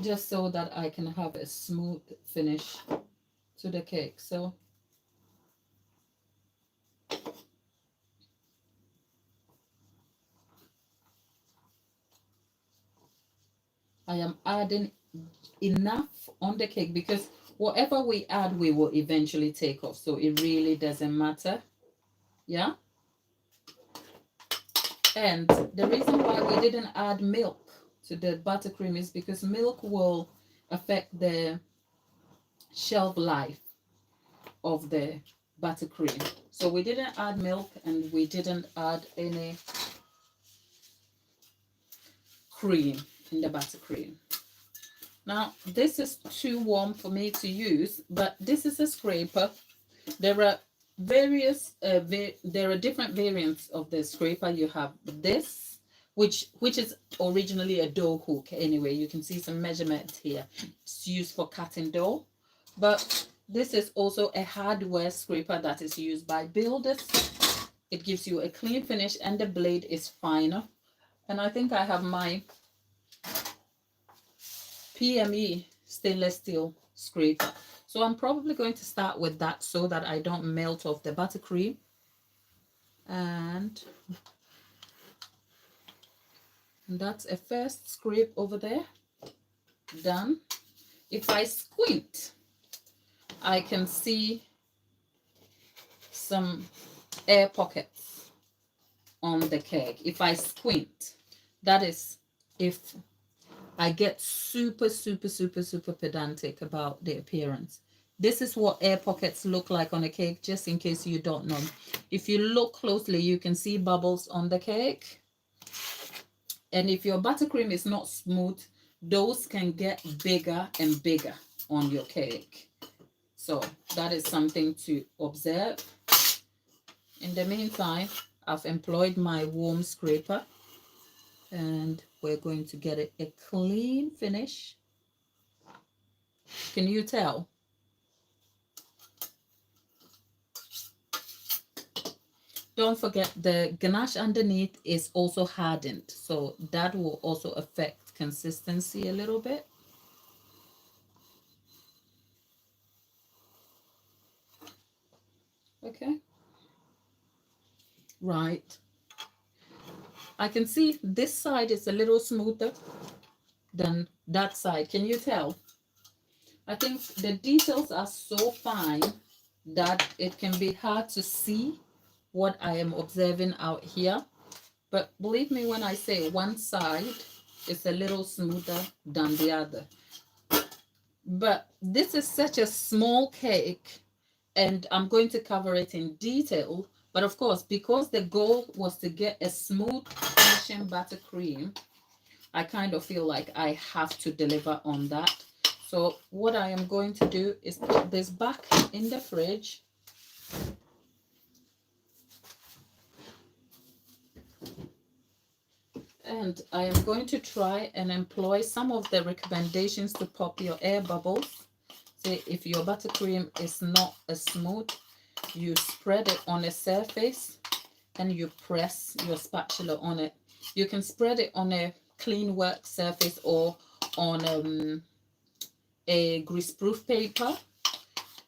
just so that I can have a smooth finish to the cake. So I am adding enough on the cake, because whatever we add, we will eventually take off. So it really doesn't matter. Yeah. And the reason why we didn't add milk to the buttercream is because milk will affect the shelf life of the buttercream. So we didn't add milk, and we didn't add any cream in the buttercream. Now this is too warm for me to use, but this is a scraper. There are various there are different variants of the scraper. You have this, which is originally a dough hook. Anyway, you can see some measurements here. It's used for cutting dough. But this is also a hardware scraper that is used by builders. It gives you a clean finish, and the blade is finer. And I think I have my PME stainless steel scraper. So I'm probably going to start with that so that I don't melt off the buttercream. And that's a first scrape over there. Done. If I squint, I can see some air pockets on the cake. If I squint, that is if I get super pedantic about the appearance. This is what air pockets look like on a cake, just in case you don't know. If you look closely, you can see bubbles on the cake. And if your buttercream is not smooth, those can get bigger and bigger on your cake. So that is something to observe. In the meantime, I've employed my warm scraper, and we're going to get it a clean finish. Can you tell? Don't forget, the ganache underneath is also hardened, so that will also affect consistency a little bit. Okay. Right. I can see this side is a little smoother than that side. Can you tell? I think the details are so fine that it can be hard to see what I am observing out here. But believe me when I say one side is a little smoother than the other. But this is such a small cake, and I'm going to cover it in detail But of course, because the goal was to get a smooth finishing buttercream, I kind of feel like I have to deliver on that. So what I am going to do is put this back in the fridge. And I am going to try and employ some of the recommendations to pop your air bubbles. Say if your buttercream is not as smooth, you spread it on a surface and you press your spatula on it. You can spread it on a clean work surface or on a greaseproof paper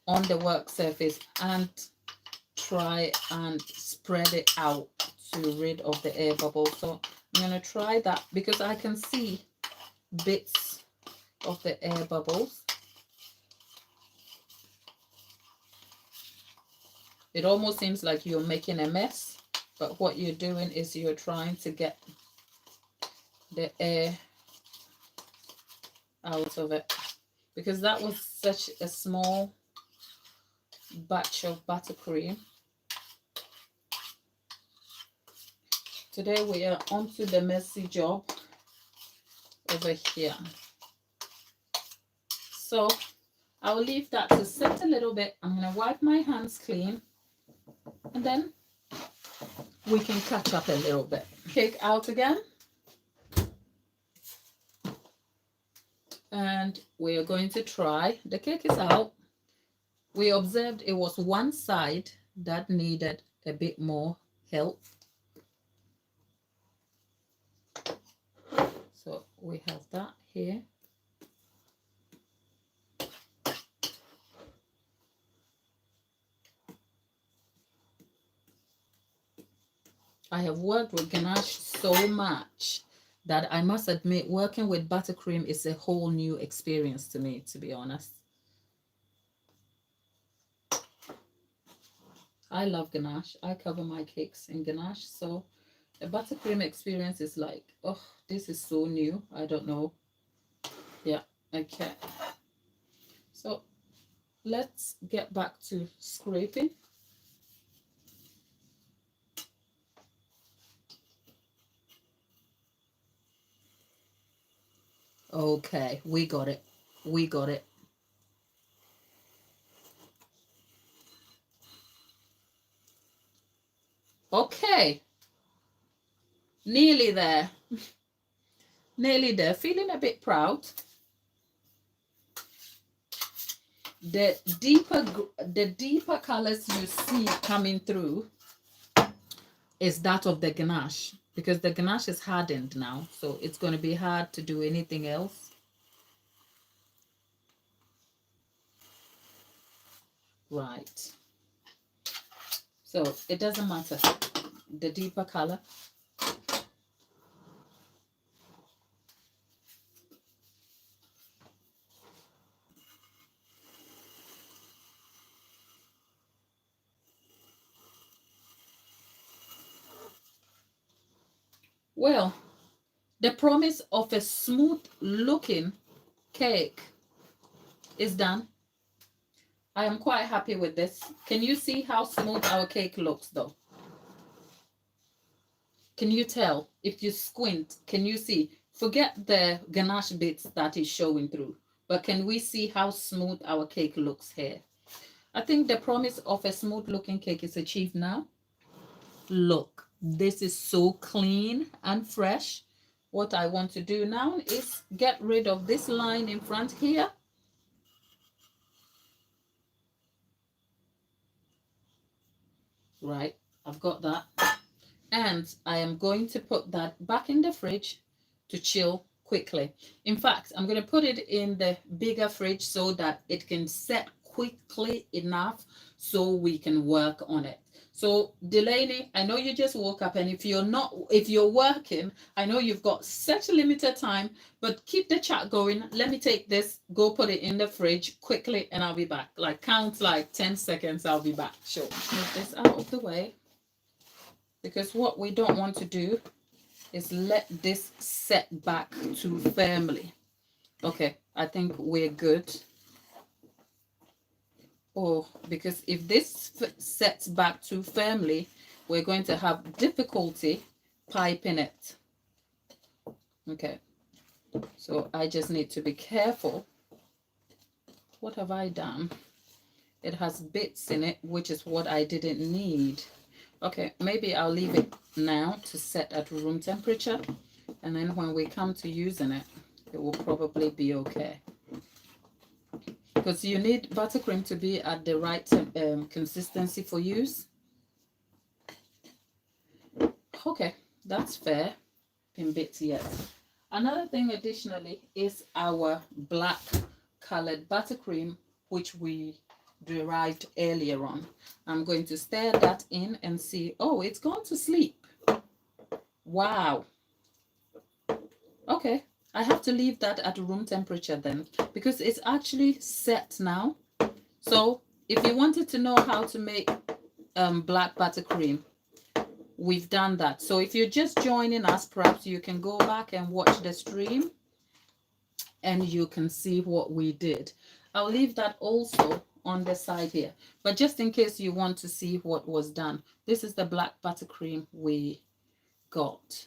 on the work surface, and try and spread it out to rid of the air bubbles. So I'm going to try that because I can see bits of the air bubbles. It almost seems like you're making a mess, but what you're doing is you're trying to get the air out of it, because that was such a small batch of buttercream. Today we are on to the messy job over here. So I'll leave that to set a little bit. I'm going to wipe my hands clean, and then we can catch up a little bit. Cake out again. And we are going to try. The cake is out. We observed it was one side that needed a bit more help. So we have that here. I have worked with ganache so much that I must admit working with buttercream is a whole new experience to me, to be honest. I love ganache. I cover my cakes in ganache. So a buttercream experience is like, oh, this is so new. I don't know. Yeah, okay. So let's get back to scraping. Okay, we got it. We got it. Okay. Nearly there. Nearly there. Feeling a bit proud. The deeper colors you see coming through is that of the ganache, because the ganache is hardened now, so it's going to be hard to do anything else. Right. So it doesn't matter. The deeper color. Well, the promise of a smooth looking cake is done. I am quite happy with this. Can you see how smooth our cake looks though? Can you tell? If you squint, can you see? Forget the ganache bits that is showing through, but can we see how smooth our cake looks here? I think the promise of a smooth looking cake is achieved now. Look, this is so clean and fresh. What I want to do now is get rid of this line in front here. Right, I've got that. And I am going to put that back in the fridge to chill quickly. In fact, I'm going to put it in the bigger fridge so that it can set quickly enough so we can work on it. So Delaney, I know you just woke up, and if you're working, I know you've got such a limited time, but keep the chat going. Let me take this, go put it in the fridge quickly, and I'll be back. Like count like 10 seconds, I'll be back. Sure. Move this out of the way, because what we don't want to do is let this set back too firmly. Okay, I think we're good. or because if this sets back too firmly, we're going to have difficulty piping it. Okay, so I just need to be careful. What have I done? It has bits in it, which is what I didn't need. Okay, maybe I'll leave it now to set at room temperature, and then when we come to using it, it will probably be okay. Because you need buttercream to be at the right consistency for use. Okay, that's fair. In bits yet. Another thing additionally is our black colored buttercream, which we derived earlier on. I'm going to stir that in and see. Oh, it's gone to sleep. Wow. Okay, I have to leave that at room temperature then, because it's actually set now. So if you wanted to know how to make black buttercream, we've done that. So if you're just joining us, perhaps you can go back and watch the stream and you can see what we did. I'll leave that also on the side here, but just in case you want to see what was done, this is the black buttercream we got.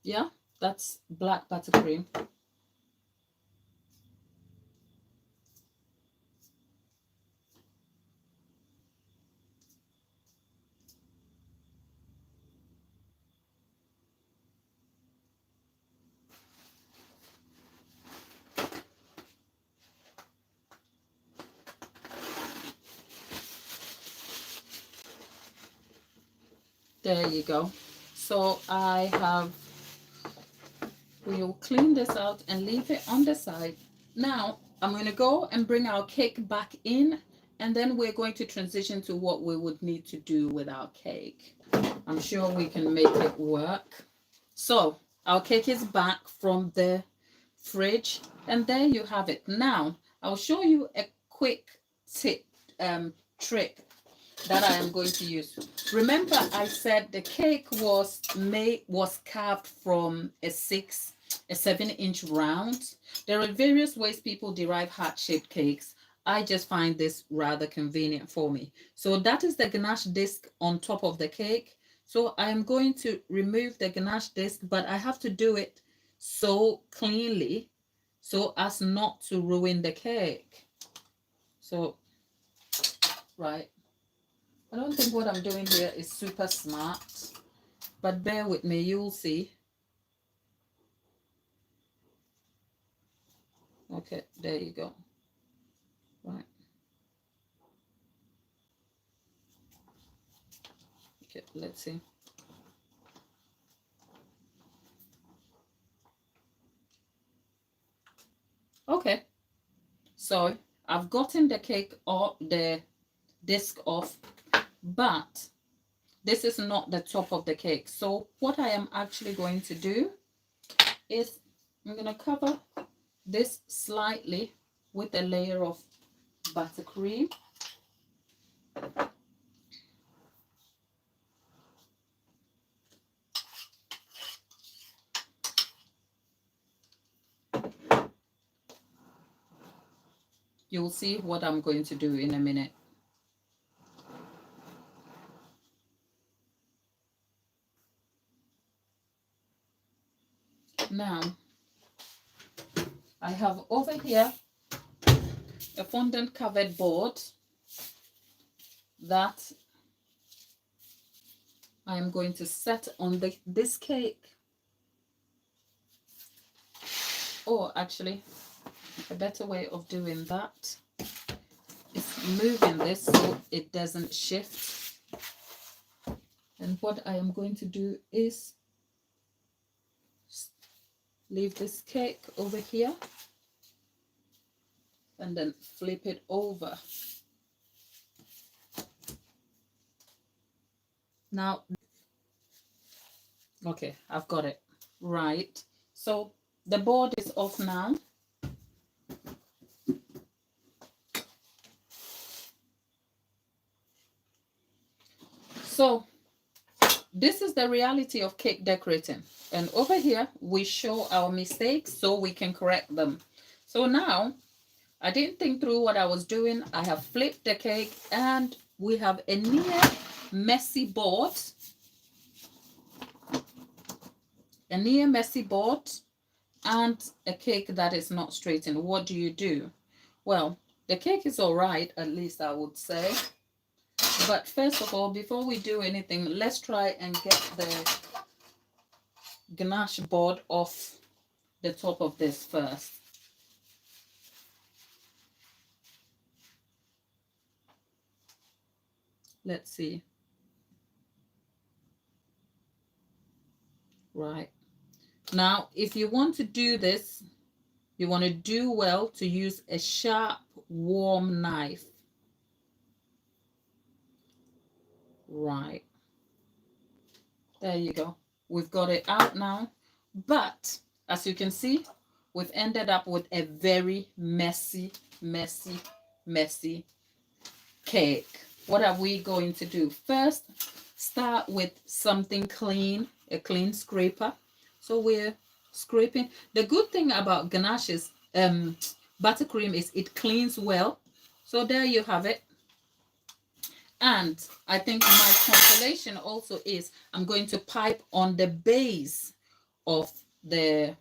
Yeah, that's black buttercream. There you go. So we'll clean this out and leave it on the side. Now I'm going to go and bring our cake back in, and then we're going to transition to what we would need to do with our cake. I'm sure we can make it work. So our cake is back from the fridge, and there you have it. Now I'll show you a quick tip trick that I am going to use. Remember I said the cake was carved from a 7-inch round. There are various ways people derive heart-shaped cakes. I just find this rather convenient for me. So that is the ganache disc on top of the cake. So I'm going to remove the ganache disc, but I have to do it so cleanly so as not to ruin the cake. So, right. I don't think what I'm doing here is super smart, but bear with me, you'll see. Okay, there you go. Right. Okay, let's see. Okay, so I've gotten the cake or the disc off, but this is not the top of the cake. So what I am actually going to do is I'm going to cover this slightly with a layer of buttercream. You'll see what I'm going to do in a minute. Now, I have over here a fondant covered board that I am going to set on this cake. Or actually, a better way of doing that is moving this so it doesn't shift. And what I am going to do is leave this cake over here and then flip it over. Now, okay, I've got it. Right. So the board is off now. So this is the reality of cake decorating. And over here, we show our mistakes so we can correct them. So now, I didn't think through what I was doing. I have flipped the cake and we have a near messy board. A near messy board and a cake that is not straightened. What do you do? Well, the cake is all right, at least I would say. But first of all, before we do anything, let's try and get the ganache board off the top of this first. Let's see. Right. Now, if you want to do this, you want to do well to use a sharp, warm knife. Right. There you go. We've got it out now. But as you can see, we've ended up with a very messy, messy, messy cake. What are we going to do? First, start with something clean, a clean scraper. So we're scraping. The good thing about ganache's buttercream is it cleans well. So there you have it. And I think my consolation also is I'm going to pipe on the base of the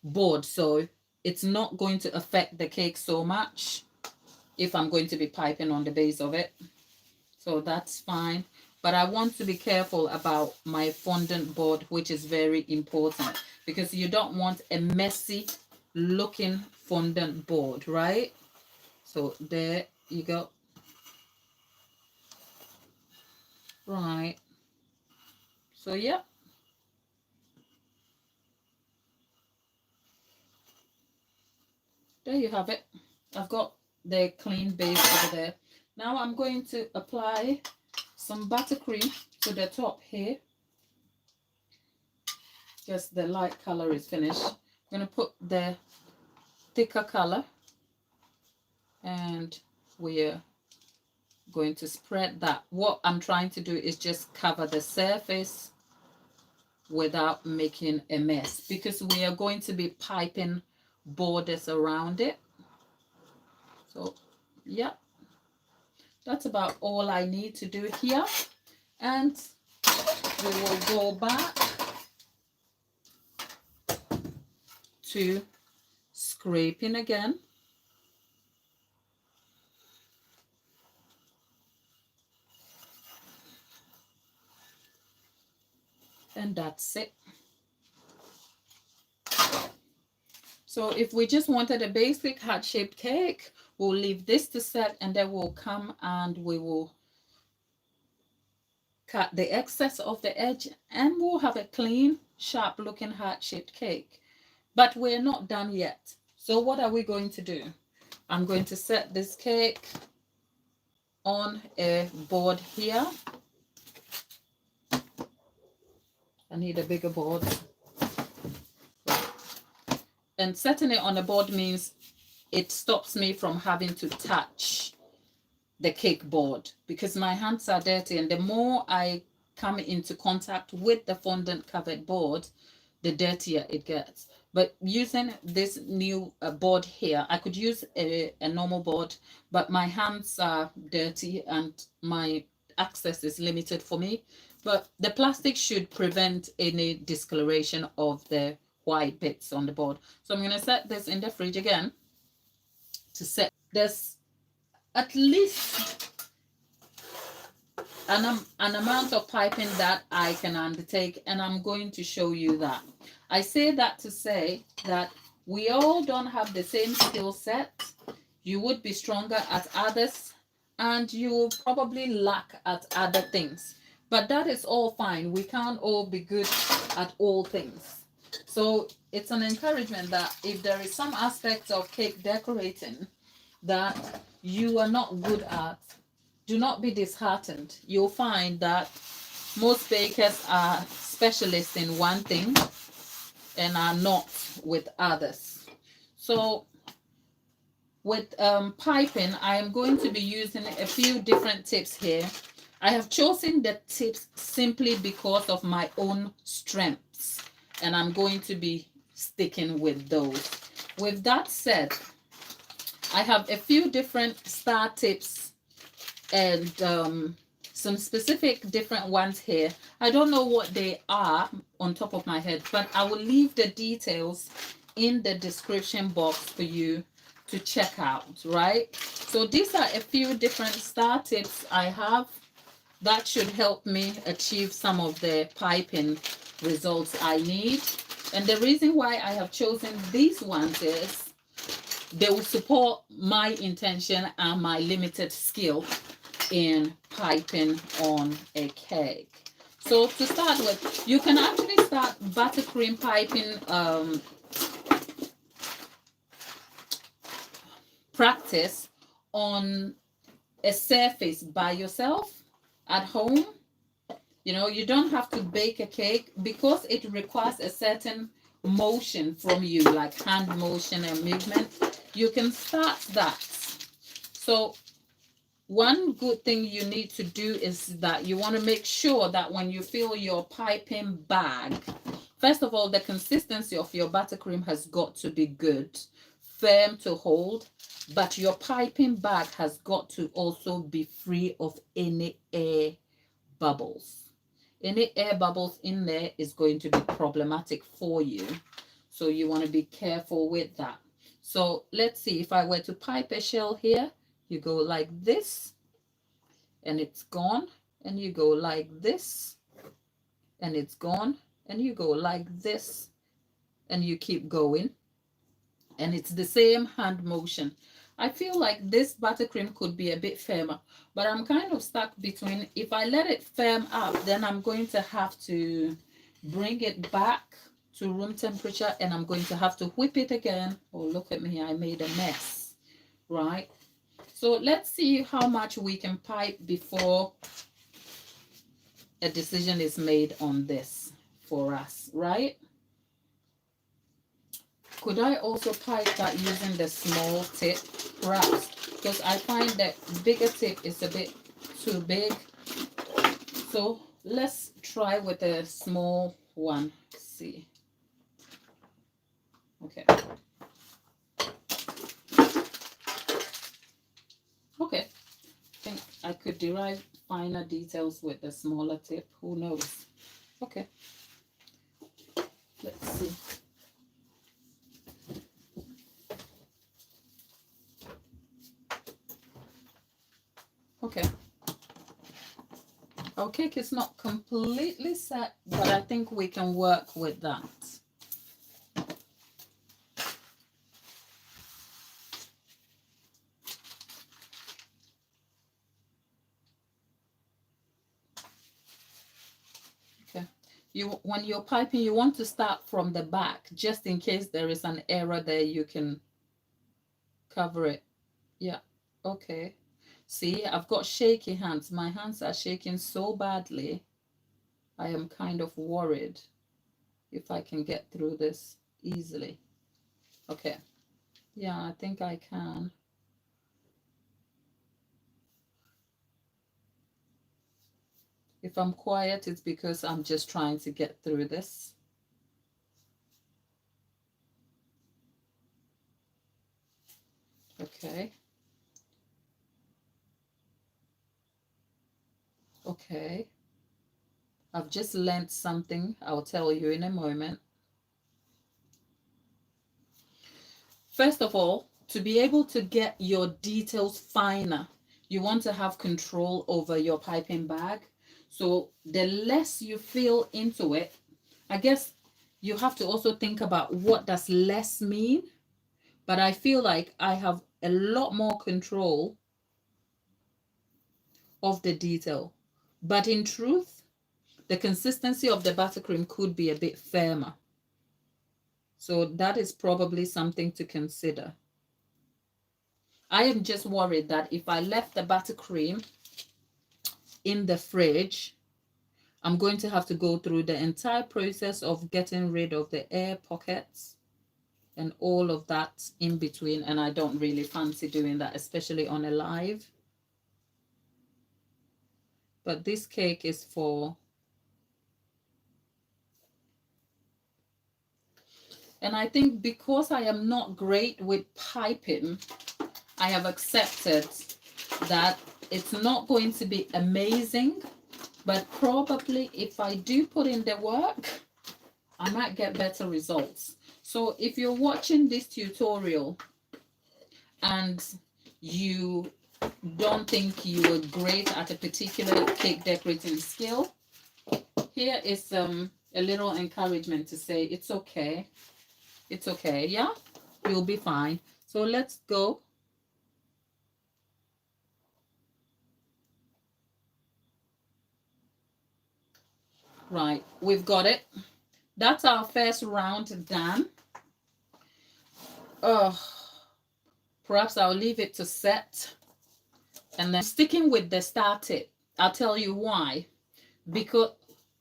board. So it's not going to affect the cake so much if I'm going to be piping on the base of it. So that's fine. But I want to be careful about my fondant board, which is very important because you don't want a messy looking fondant board, right? So there you go. Right. So yeah. There you have it. I've got the clean base over there. Now I'm going to apply some buttercream to the top here. Just the light color is finished. I'm going to put the thicker color and we're going to spread that. What I'm trying to do is just cover the surface without making a mess because we are going to be piping borders around it. So yeah, that's about all I need to do here. And we will go back to scraping again. And that's it. So if we just wanted a basic heart-shaped cake, we'll leave this to set and then we'll come and we will cut the excess of the edge and we'll have a clean, sharp looking heart-shaped cake. But we're not done yet. So what are we going to do? I'm going to set this cake on a board here. I need a bigger board. And setting it on a board means it stops me from having to touch the cake board because my hands are dirty, and the more I come into contact with the fondant covered board, the dirtier it gets. But using this new board here, I could use a normal board, but my hands are dirty and my access is limited for me. But the plastic should prevent any discoloration of the white bits on the board. So I'm going to set this in the fridge again to set this at least an amount of piping that I can undertake, and I'm going to show you that. I say that to say that we all don't have the same skill set. You would be stronger at others and you will probably lack at other things, but that is all fine. We can't all be good at all things. So it's an encouragement that if there is some aspect of cake decorating that you are not good at, do not be disheartened. You'll find that most bakers are specialists in one thing and are not with others. So with piping, I am going to be using a few different tips here. I have chosen the tips simply because of my own strengths, and I'm going to be sticking with those. With that said, I have a few different star tips and some specific different ones here. I don't know what they are on top of my head, but I will leave the details in the description box for you to check out, right? So these are a few different star tips I have that should help me achieve some of the piping results I need. And the reason why I have chosen these ones is they will support my intention and my limited skill in piping on a cake. So to start with, you can actually start buttercream piping practice on a surface by yourself at home. You know, you don't have to bake a cake because it requires a certain motion from you, like hand motion and movement. You can start that. So one good thing you need to do is that you want to make sure that when you fill your piping bag, first of all, the consistency of your buttercream has got to be good, firm to hold, but your piping bag has got to also be free of any air bubbles. Any air bubbles in there is going to be problematic for you. So you want to be careful with that. So let's see, if I were to pipe a shell here, you go like this and it's gone, and you go like this and it's gone, and you go like this and you keep going, and it's the same hand motion. I feel like this buttercream could be a bit firmer, but I'm kind of stuck between, if I let it firm up, then I'm going to have to bring it back to room temperature and I'm going to have to whip it again. Oh, look at me, I made a mess, right? So let's see how much we can pipe before a decision is made on this for us, right? Could I also pipe that using the small tip, perhaps? Because I find that bigger tip is a bit too big. So let's try with a small one. Let's see. Okay. Okay. I think I could derive finer details with the smaller tip. Who knows? Okay. Let's see. Okay. Our cake is not completely set, but I think we can work with that. Okay. When you're piping, you want to start from the back, just in case there is an error there, you can cover it. Yeah. Okay. See, I've got shaky hands. My hands are shaking so badly. I am kind of worried if I can get through this easily. Okay. Yeah, I think I can. If I'm quiet, it's because I'm just trying to get through this. Okay. Okay. I've just learned something. I'll tell you in a moment. First of all, to be able to get your details finer, you want to have control over your piping bag. So the less you fill into it, I guess you have to also think about what does less mean. But I feel like I have a lot more control of the detail. But in truth, the consistency of the buttercream could be a bit firmer. So that is probably something to consider. I am just worried that if I left the buttercream in the fridge, I'm going to have to go through the entire process of getting rid of the air pockets and all of that in between. And I don't really fancy doing that, especially on a live. but this cake is for, and I think because I am not great with piping, I have accepted that it's not going to be amazing, but probably if I do put in the work, I might get better results. So if you're watching this tutorial and you don't think you are great at a particular cake decorating skill, here is a little encouragement to say it's okay. It's okay. Yeah, you'll be fine. So let's go. Right, we've got it. That's our first round done. Perhaps I'll leave it to set. And then sticking with the star tip, I'll tell you why. Because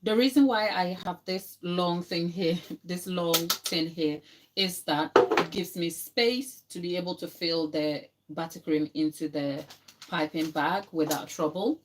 the reason why I have this long thing here, this long tin here, is that it gives me space to be able to fill the buttercream into the piping bag without trouble.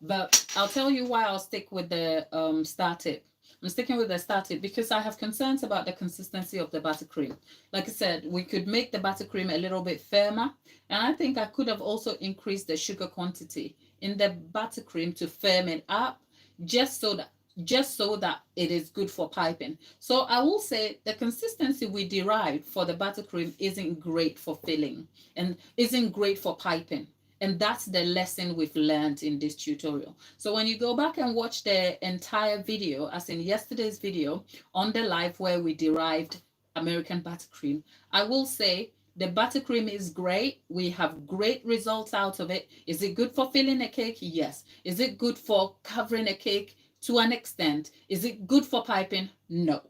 But I'll tell you why I'll stick with the star tip. I'm sticking with the star tip because I have concerns about the consistency of the buttercream. Like I said, we could make the buttercream a little bit firmer, and I think I could have also increased the sugar quantity in the buttercream to firm it up, just so that it is good for piping. So I will say the consistency we derived for the buttercream isn't great for filling and isn't great for piping. And that's the lesson we've learned in this tutorial. So when you go back and watch the entire video, as in yesterday's video on the live where we derived American buttercream, I will say the buttercream is great. We have great results out of it. Is it good for filling a cake? Yes. Is it good for covering a cake? To an extent. Is it good for piping? No.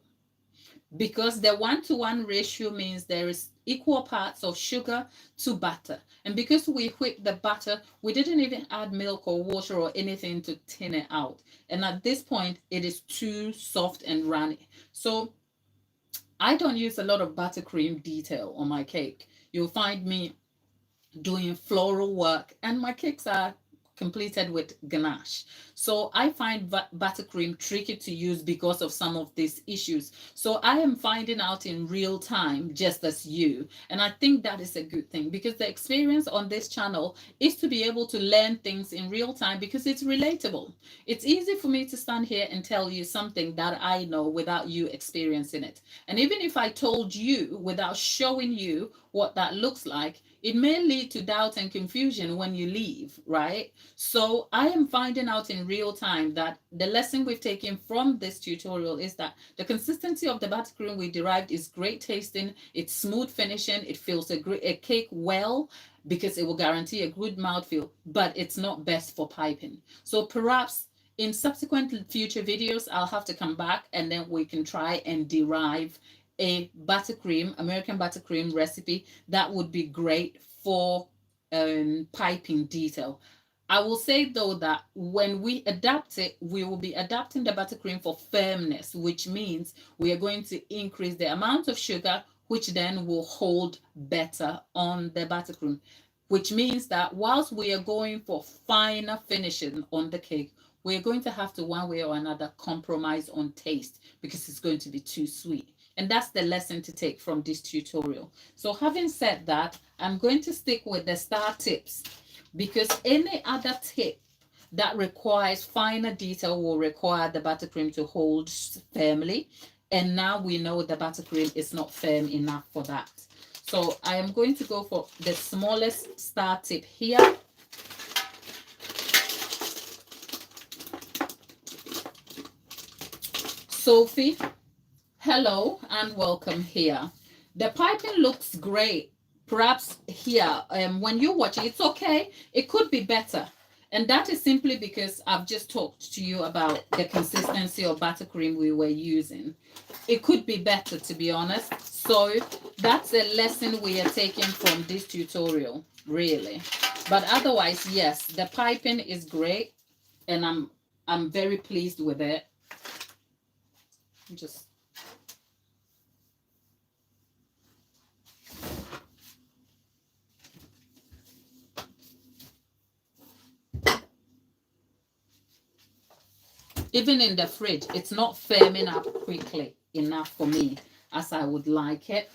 Because the 1-to-1 ratio means there is equal parts of sugar to butter. And because we whipped the butter, we didn't even add milk or water or anything to thin it out. And at this point, it is too soft and runny. So I don't use a lot of buttercream detail on my cake. You'll find me doing floral work, and my cakes are completed with ganache. So I find buttercream tricky to use because of some of these issues. So I am finding out in real time, just as you. And I think that is a good thing, because the experience on this channel is to be able to learn things in real time, because it's relatable. It's easy for me to stand here and tell you something that I know without you experiencing it. And even if I told you without showing you what that looks like, it may lead to doubt and confusion when you leave, right? So I am finding out in real time that the lesson we've taken from this tutorial is that the consistency of the buttercream we derived is great tasting, it's smooth finishing, it fills a cake well, because it will guarantee a good mouthfeel, but it's not best for piping. So perhaps in subsequent future videos, I'll have to come back and then we can try and derive a buttercream, American buttercream recipe that would be great for piping detail. I will say though that when we adapt it, we will be adapting the buttercream for firmness, which means we are going to increase the amount of sugar, which then will hold better on the buttercream, which means that whilst we are going for finer finishing on the cake, we're going to have to one way or another compromise on taste, because it's going to be too sweet. And that's the lesson to take from this tutorial. So having said that, I'm going to stick with the star tips, because any other tip that requires finer detail will require the buttercream to hold firmly. And now we know the buttercream is not firm enough for that. So I am going to go for the smallest star tip here. Sophie, hello and welcome here. The piping looks great. Perhaps here, when you watch it, it's okay. It could be better. And that is simply because I've just talked to you about the consistency of buttercream we were using. It could be better, to be honest. So that's a lesson we are taking from this tutorial, really. But otherwise, yes, the piping is great, and I'm very pleased with it. Just Even in the fridge, it's not firming up quickly enough for me as I would like it.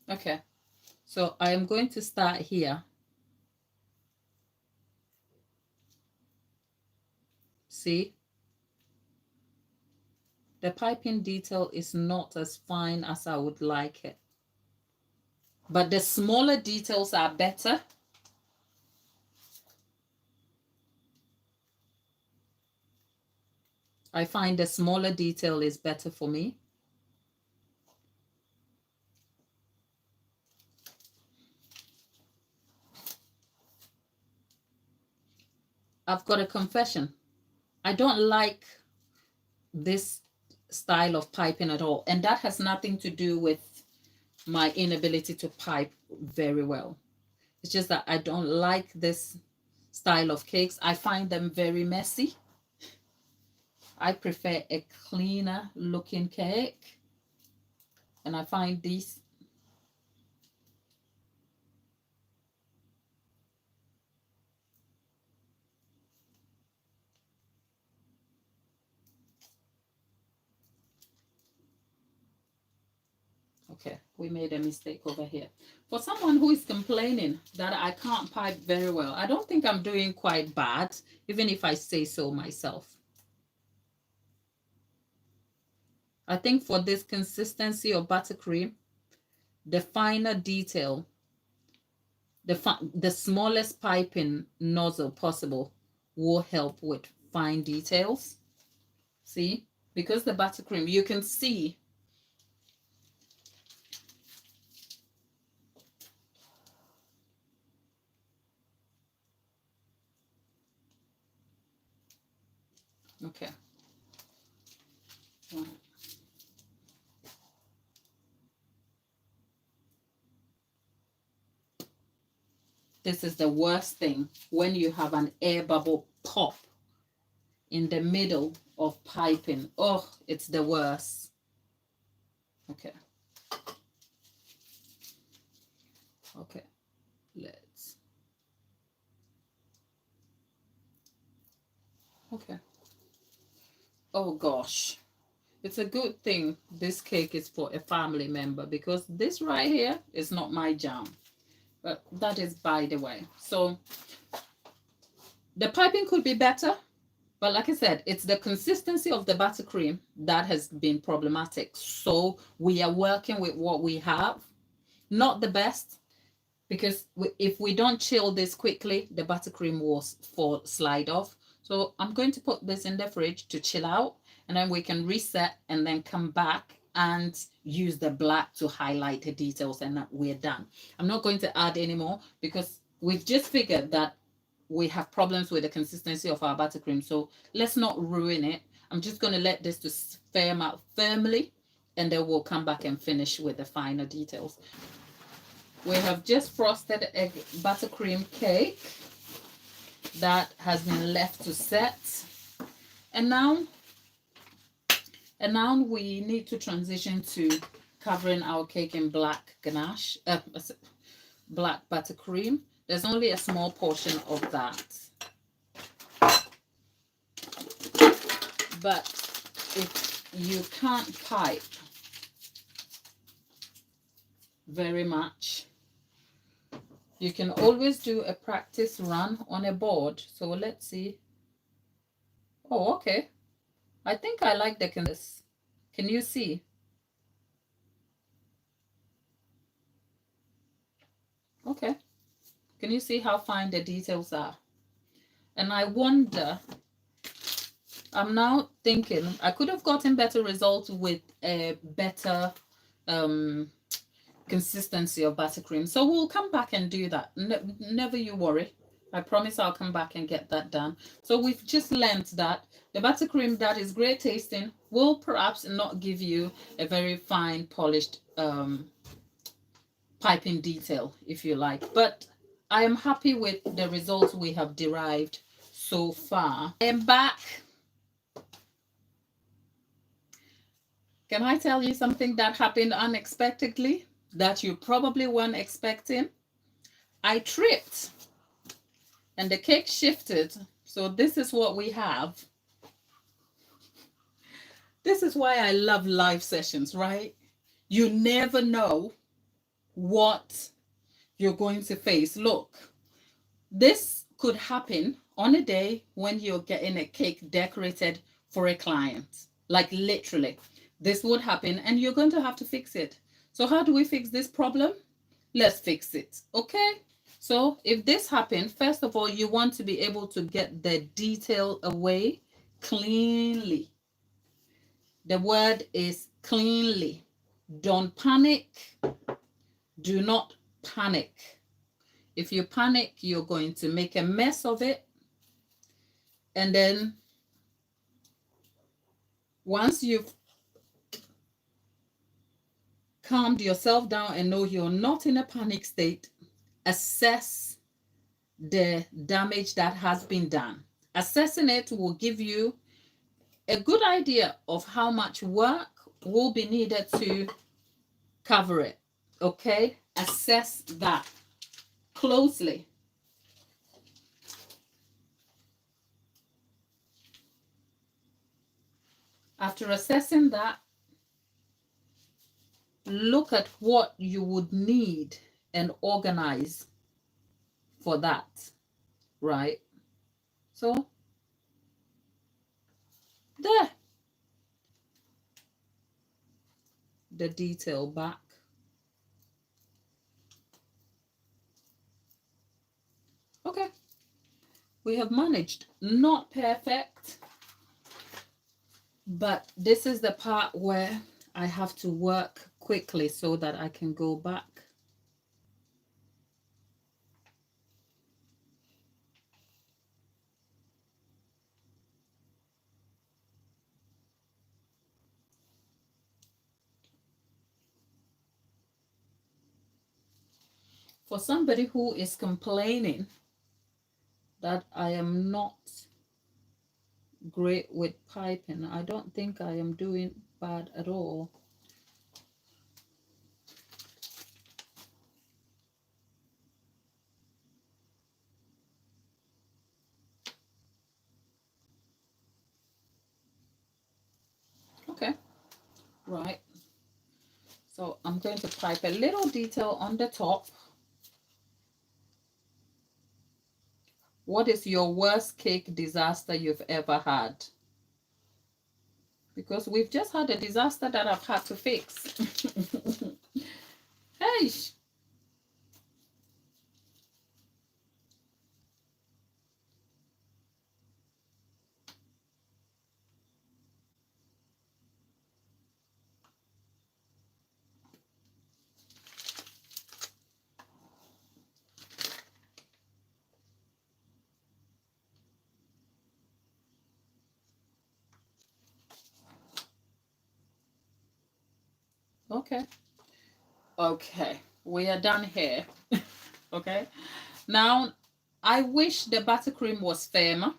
Okay, so I am going to start here. See, the piping detail is not as fine as I would like it, but the smaller details are better. I find the smaller detail is better for me. I've got a confession. I don't like this style of piping at all. And that has nothing to do with my inability to pipe very well. It's just that I don't like this style of cakes. I find them very messy. I prefer a cleaner looking cake. And I find these okay, we made a mistake over here. For someone who is complaining that I can't pipe very well, I don't think I'm doing quite bad, even if I say so myself. I think for this consistency of buttercream, the finer detail, the smallest piping nozzle possible will help with fine details. See, because the buttercream, you can see okay. This is the worst thing when you have an air bubble pop in the middle of piping. Oh, it's the worst. Okay. Okay. Let's. Okay. Oh gosh. It's a good thing this cake is for a family member, because this right here is not my jam. But that is by the way. So the piping could be better. But like I said, it's the consistency of the buttercream that has been problematic. So we are working with what we have. Not the best, because if we don't chill this quickly, the buttercream will slide off. So I'm going to put this in the fridge to chill out, and then we can reset and then come back and use the black to highlight the details, and we're done. I'm not going to add any more because we've just figured that we have problems with the consistency of our buttercream. So let's not ruin it. I'm just going to let this to firm out firmly, and then we'll come back and finish with the finer details. We have just frosted a buttercream cake that has been left to set. And now we need to transition to covering our cake in black ganache, black buttercream. There's only a small portion of that. But if you can't pipe very much, you can always do a practice run on a board. So let's see. Oh, okay. I think I like the canvas. Can you see? Okay. Can you see how fine the details are? And I wonder, I'm now thinking I could have gotten better results with a better consistency of buttercream. So we'll come back and do that. Never you worry. I promise I'll come back and get that done. So we've just learned that the buttercream that is great tasting will perhaps not give you a very fine polished piping detail, if you like. But I am happy with the results we have derived so far. I am back. Can I tell you something that happened unexpectedly that you probably weren't expecting? I tripped and the cake shifted. So this is what we have. This is why I love live sessions, right? You never know what you're going to face. Look, this could happen on a day when you're getting a cake decorated for a client. Like literally, this would happen and you're going to have to fix it. So how do we fix this problem? Let's fix it, okay? So if this happened, first of all, you want to be able to get the detail away cleanly. The word is cleanly. Don't panic. Do not panic. If you panic, you're going to make a mess of it. And then once you've calmed yourself down and know you're not in a panic state, assess the damage that has been done. Assessing it will give you a good idea of how much work will be needed to cover it. Okay? Assess that closely. After assessing that, look at what you would need and organize for that, right? So, there. The detail back. Okay. We have managed. Not perfect, but this is the part where I have to work quickly so that I can go back. For somebody who is complaining that I am not great with piping, I don't think I am doing bad at all. Okay, right. So I'm going to pipe a little detail on the top. What is your worst cake disaster you've ever had? Because we've just had a disaster that I've had to fix. Hey. Okay. Okay. We are done here. Okay. Now, I wish the buttercream was firmer,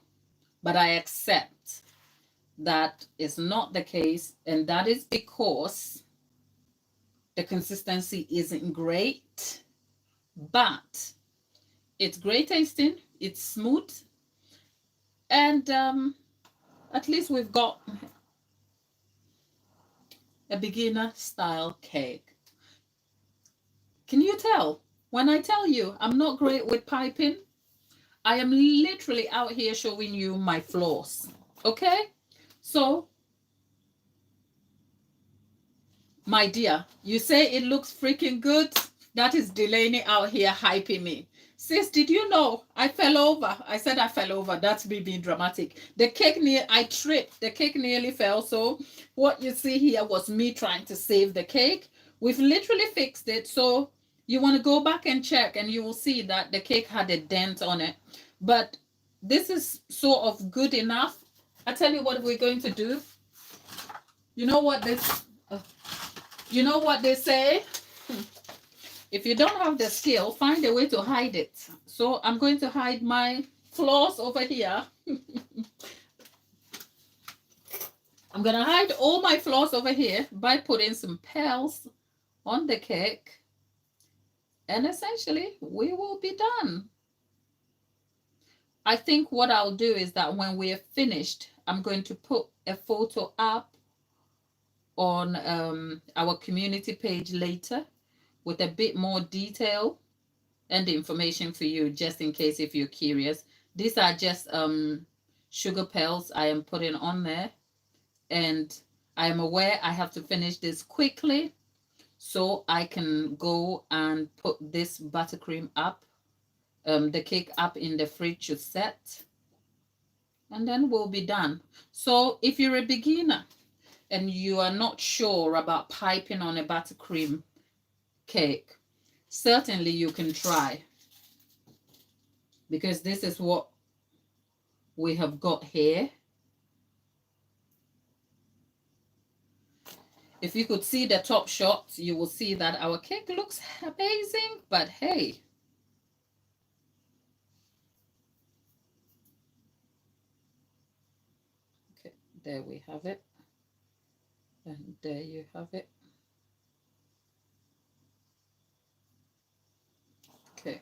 but I accept that is not the case. And that is because the consistency isn't great, but it's great tasting. It's smooth. And at least we've got a beginner style cake. Can you tell? When I tell you I'm not great with piping, I am literally out here showing you my flaws. Okay? So, my dear, you say it looks freaking good. That is Delaney out here hyping me. Sis, did you know I fell over? I said I fell over. That's me being dramatic. I tripped. The cake nearly fell. So what you see here was me trying to save the cake. We've literally fixed it. So you want to go back and check and you will see that the cake had a dent on it. But this is sort of good enough. I tell you what we're going to do. You know what this... You know what they say? If you don't have the skill, find a way to hide it. So I'm going to hide my flaws over here. I'm going to hide all my flaws over here by putting some pearls on the cake. And essentially, we will be done. I think what I'll do is that when we're finished, I'm going to put a photo up on our community page later with a bit more detail and information for you, just in case if you're curious. These are just sugar pearls I am putting on there, and I am aware I have to finish this quickly so I can go and put this buttercream up, the cake up in the fridge to set, and then we'll be done. So if you're a beginner and you are not sure about piping on a buttercream cake, certainly you can try, because this is what we have got here. If you could see the top shot, you will see that our cake looks amazing, but hey. Okay, there we have it. And there you have it. Okay.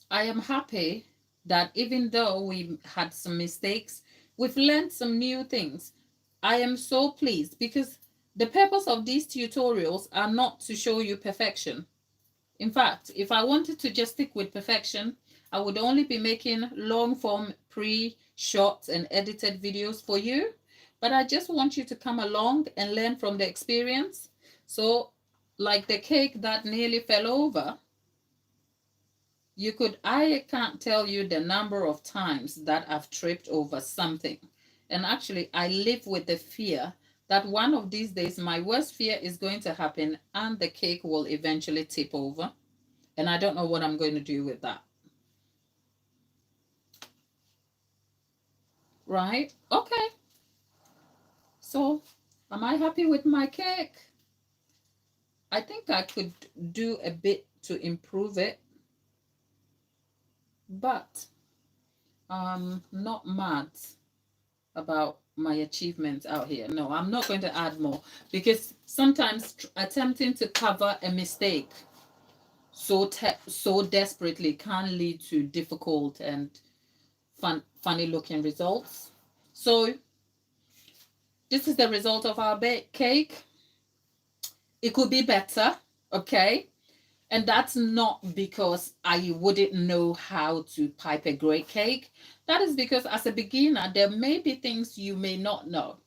I am happy that even though we had some mistakes, we've learned some new things. I am so pleased because the purpose of these tutorials are not to show you perfection. In fact, if I wanted to just stick with perfection, I would only be making long form pre-shot and edited videos for you. But I just want you to come along and learn from the experience. So, like the cake that nearly fell over, I can't tell you the number of times that I've tripped over something. And actually, I live with the fear that one of these days, my worst fear is going to happen and the cake will eventually tip over. And I don't know what I'm going to do with that. Right? Okay. So, am I happy with my cake? I think I could do a bit to improve it, but I'm not mad about my achievements out here. No, I'm not going to add more, because sometimes attempting to cover a mistake so desperately can lead to difficult and funny looking results. So this is the result of our cake. It could be better, okay? And that's not because I wouldn't know how to pipe a great cake. That is because as a beginner, there may be things you may not know.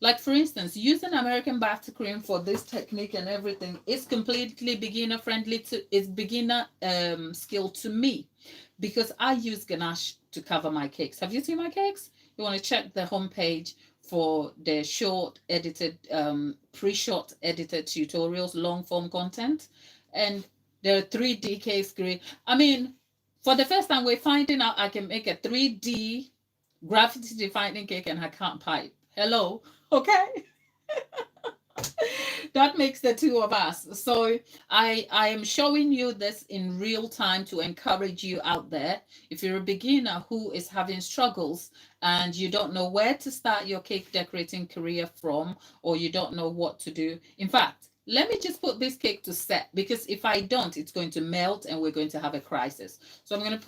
Like, for instance, using American Buttercream for this technique and everything is completely beginner friendly. It's beginner skill to me, because I use ganache to cover my cakes. Have you seen my cakes? You want to check the homepage for the short edited, pre-shot edited tutorials, long form content. And there are 3D cakes great. I mean, for the first time, we're finding out I can make a 3D gravity defying cake and I can't pipe. Hello. Okay. That makes the two of us. So I am showing you this in real time to encourage you out there. If you're a beginner who is having struggles and you don't know where to start your cake decorating career from, or you don't know what to do. In fact, let me just put this cake to set, because if I don't, it's going to melt and we're going to have a crisis. So I'm going to put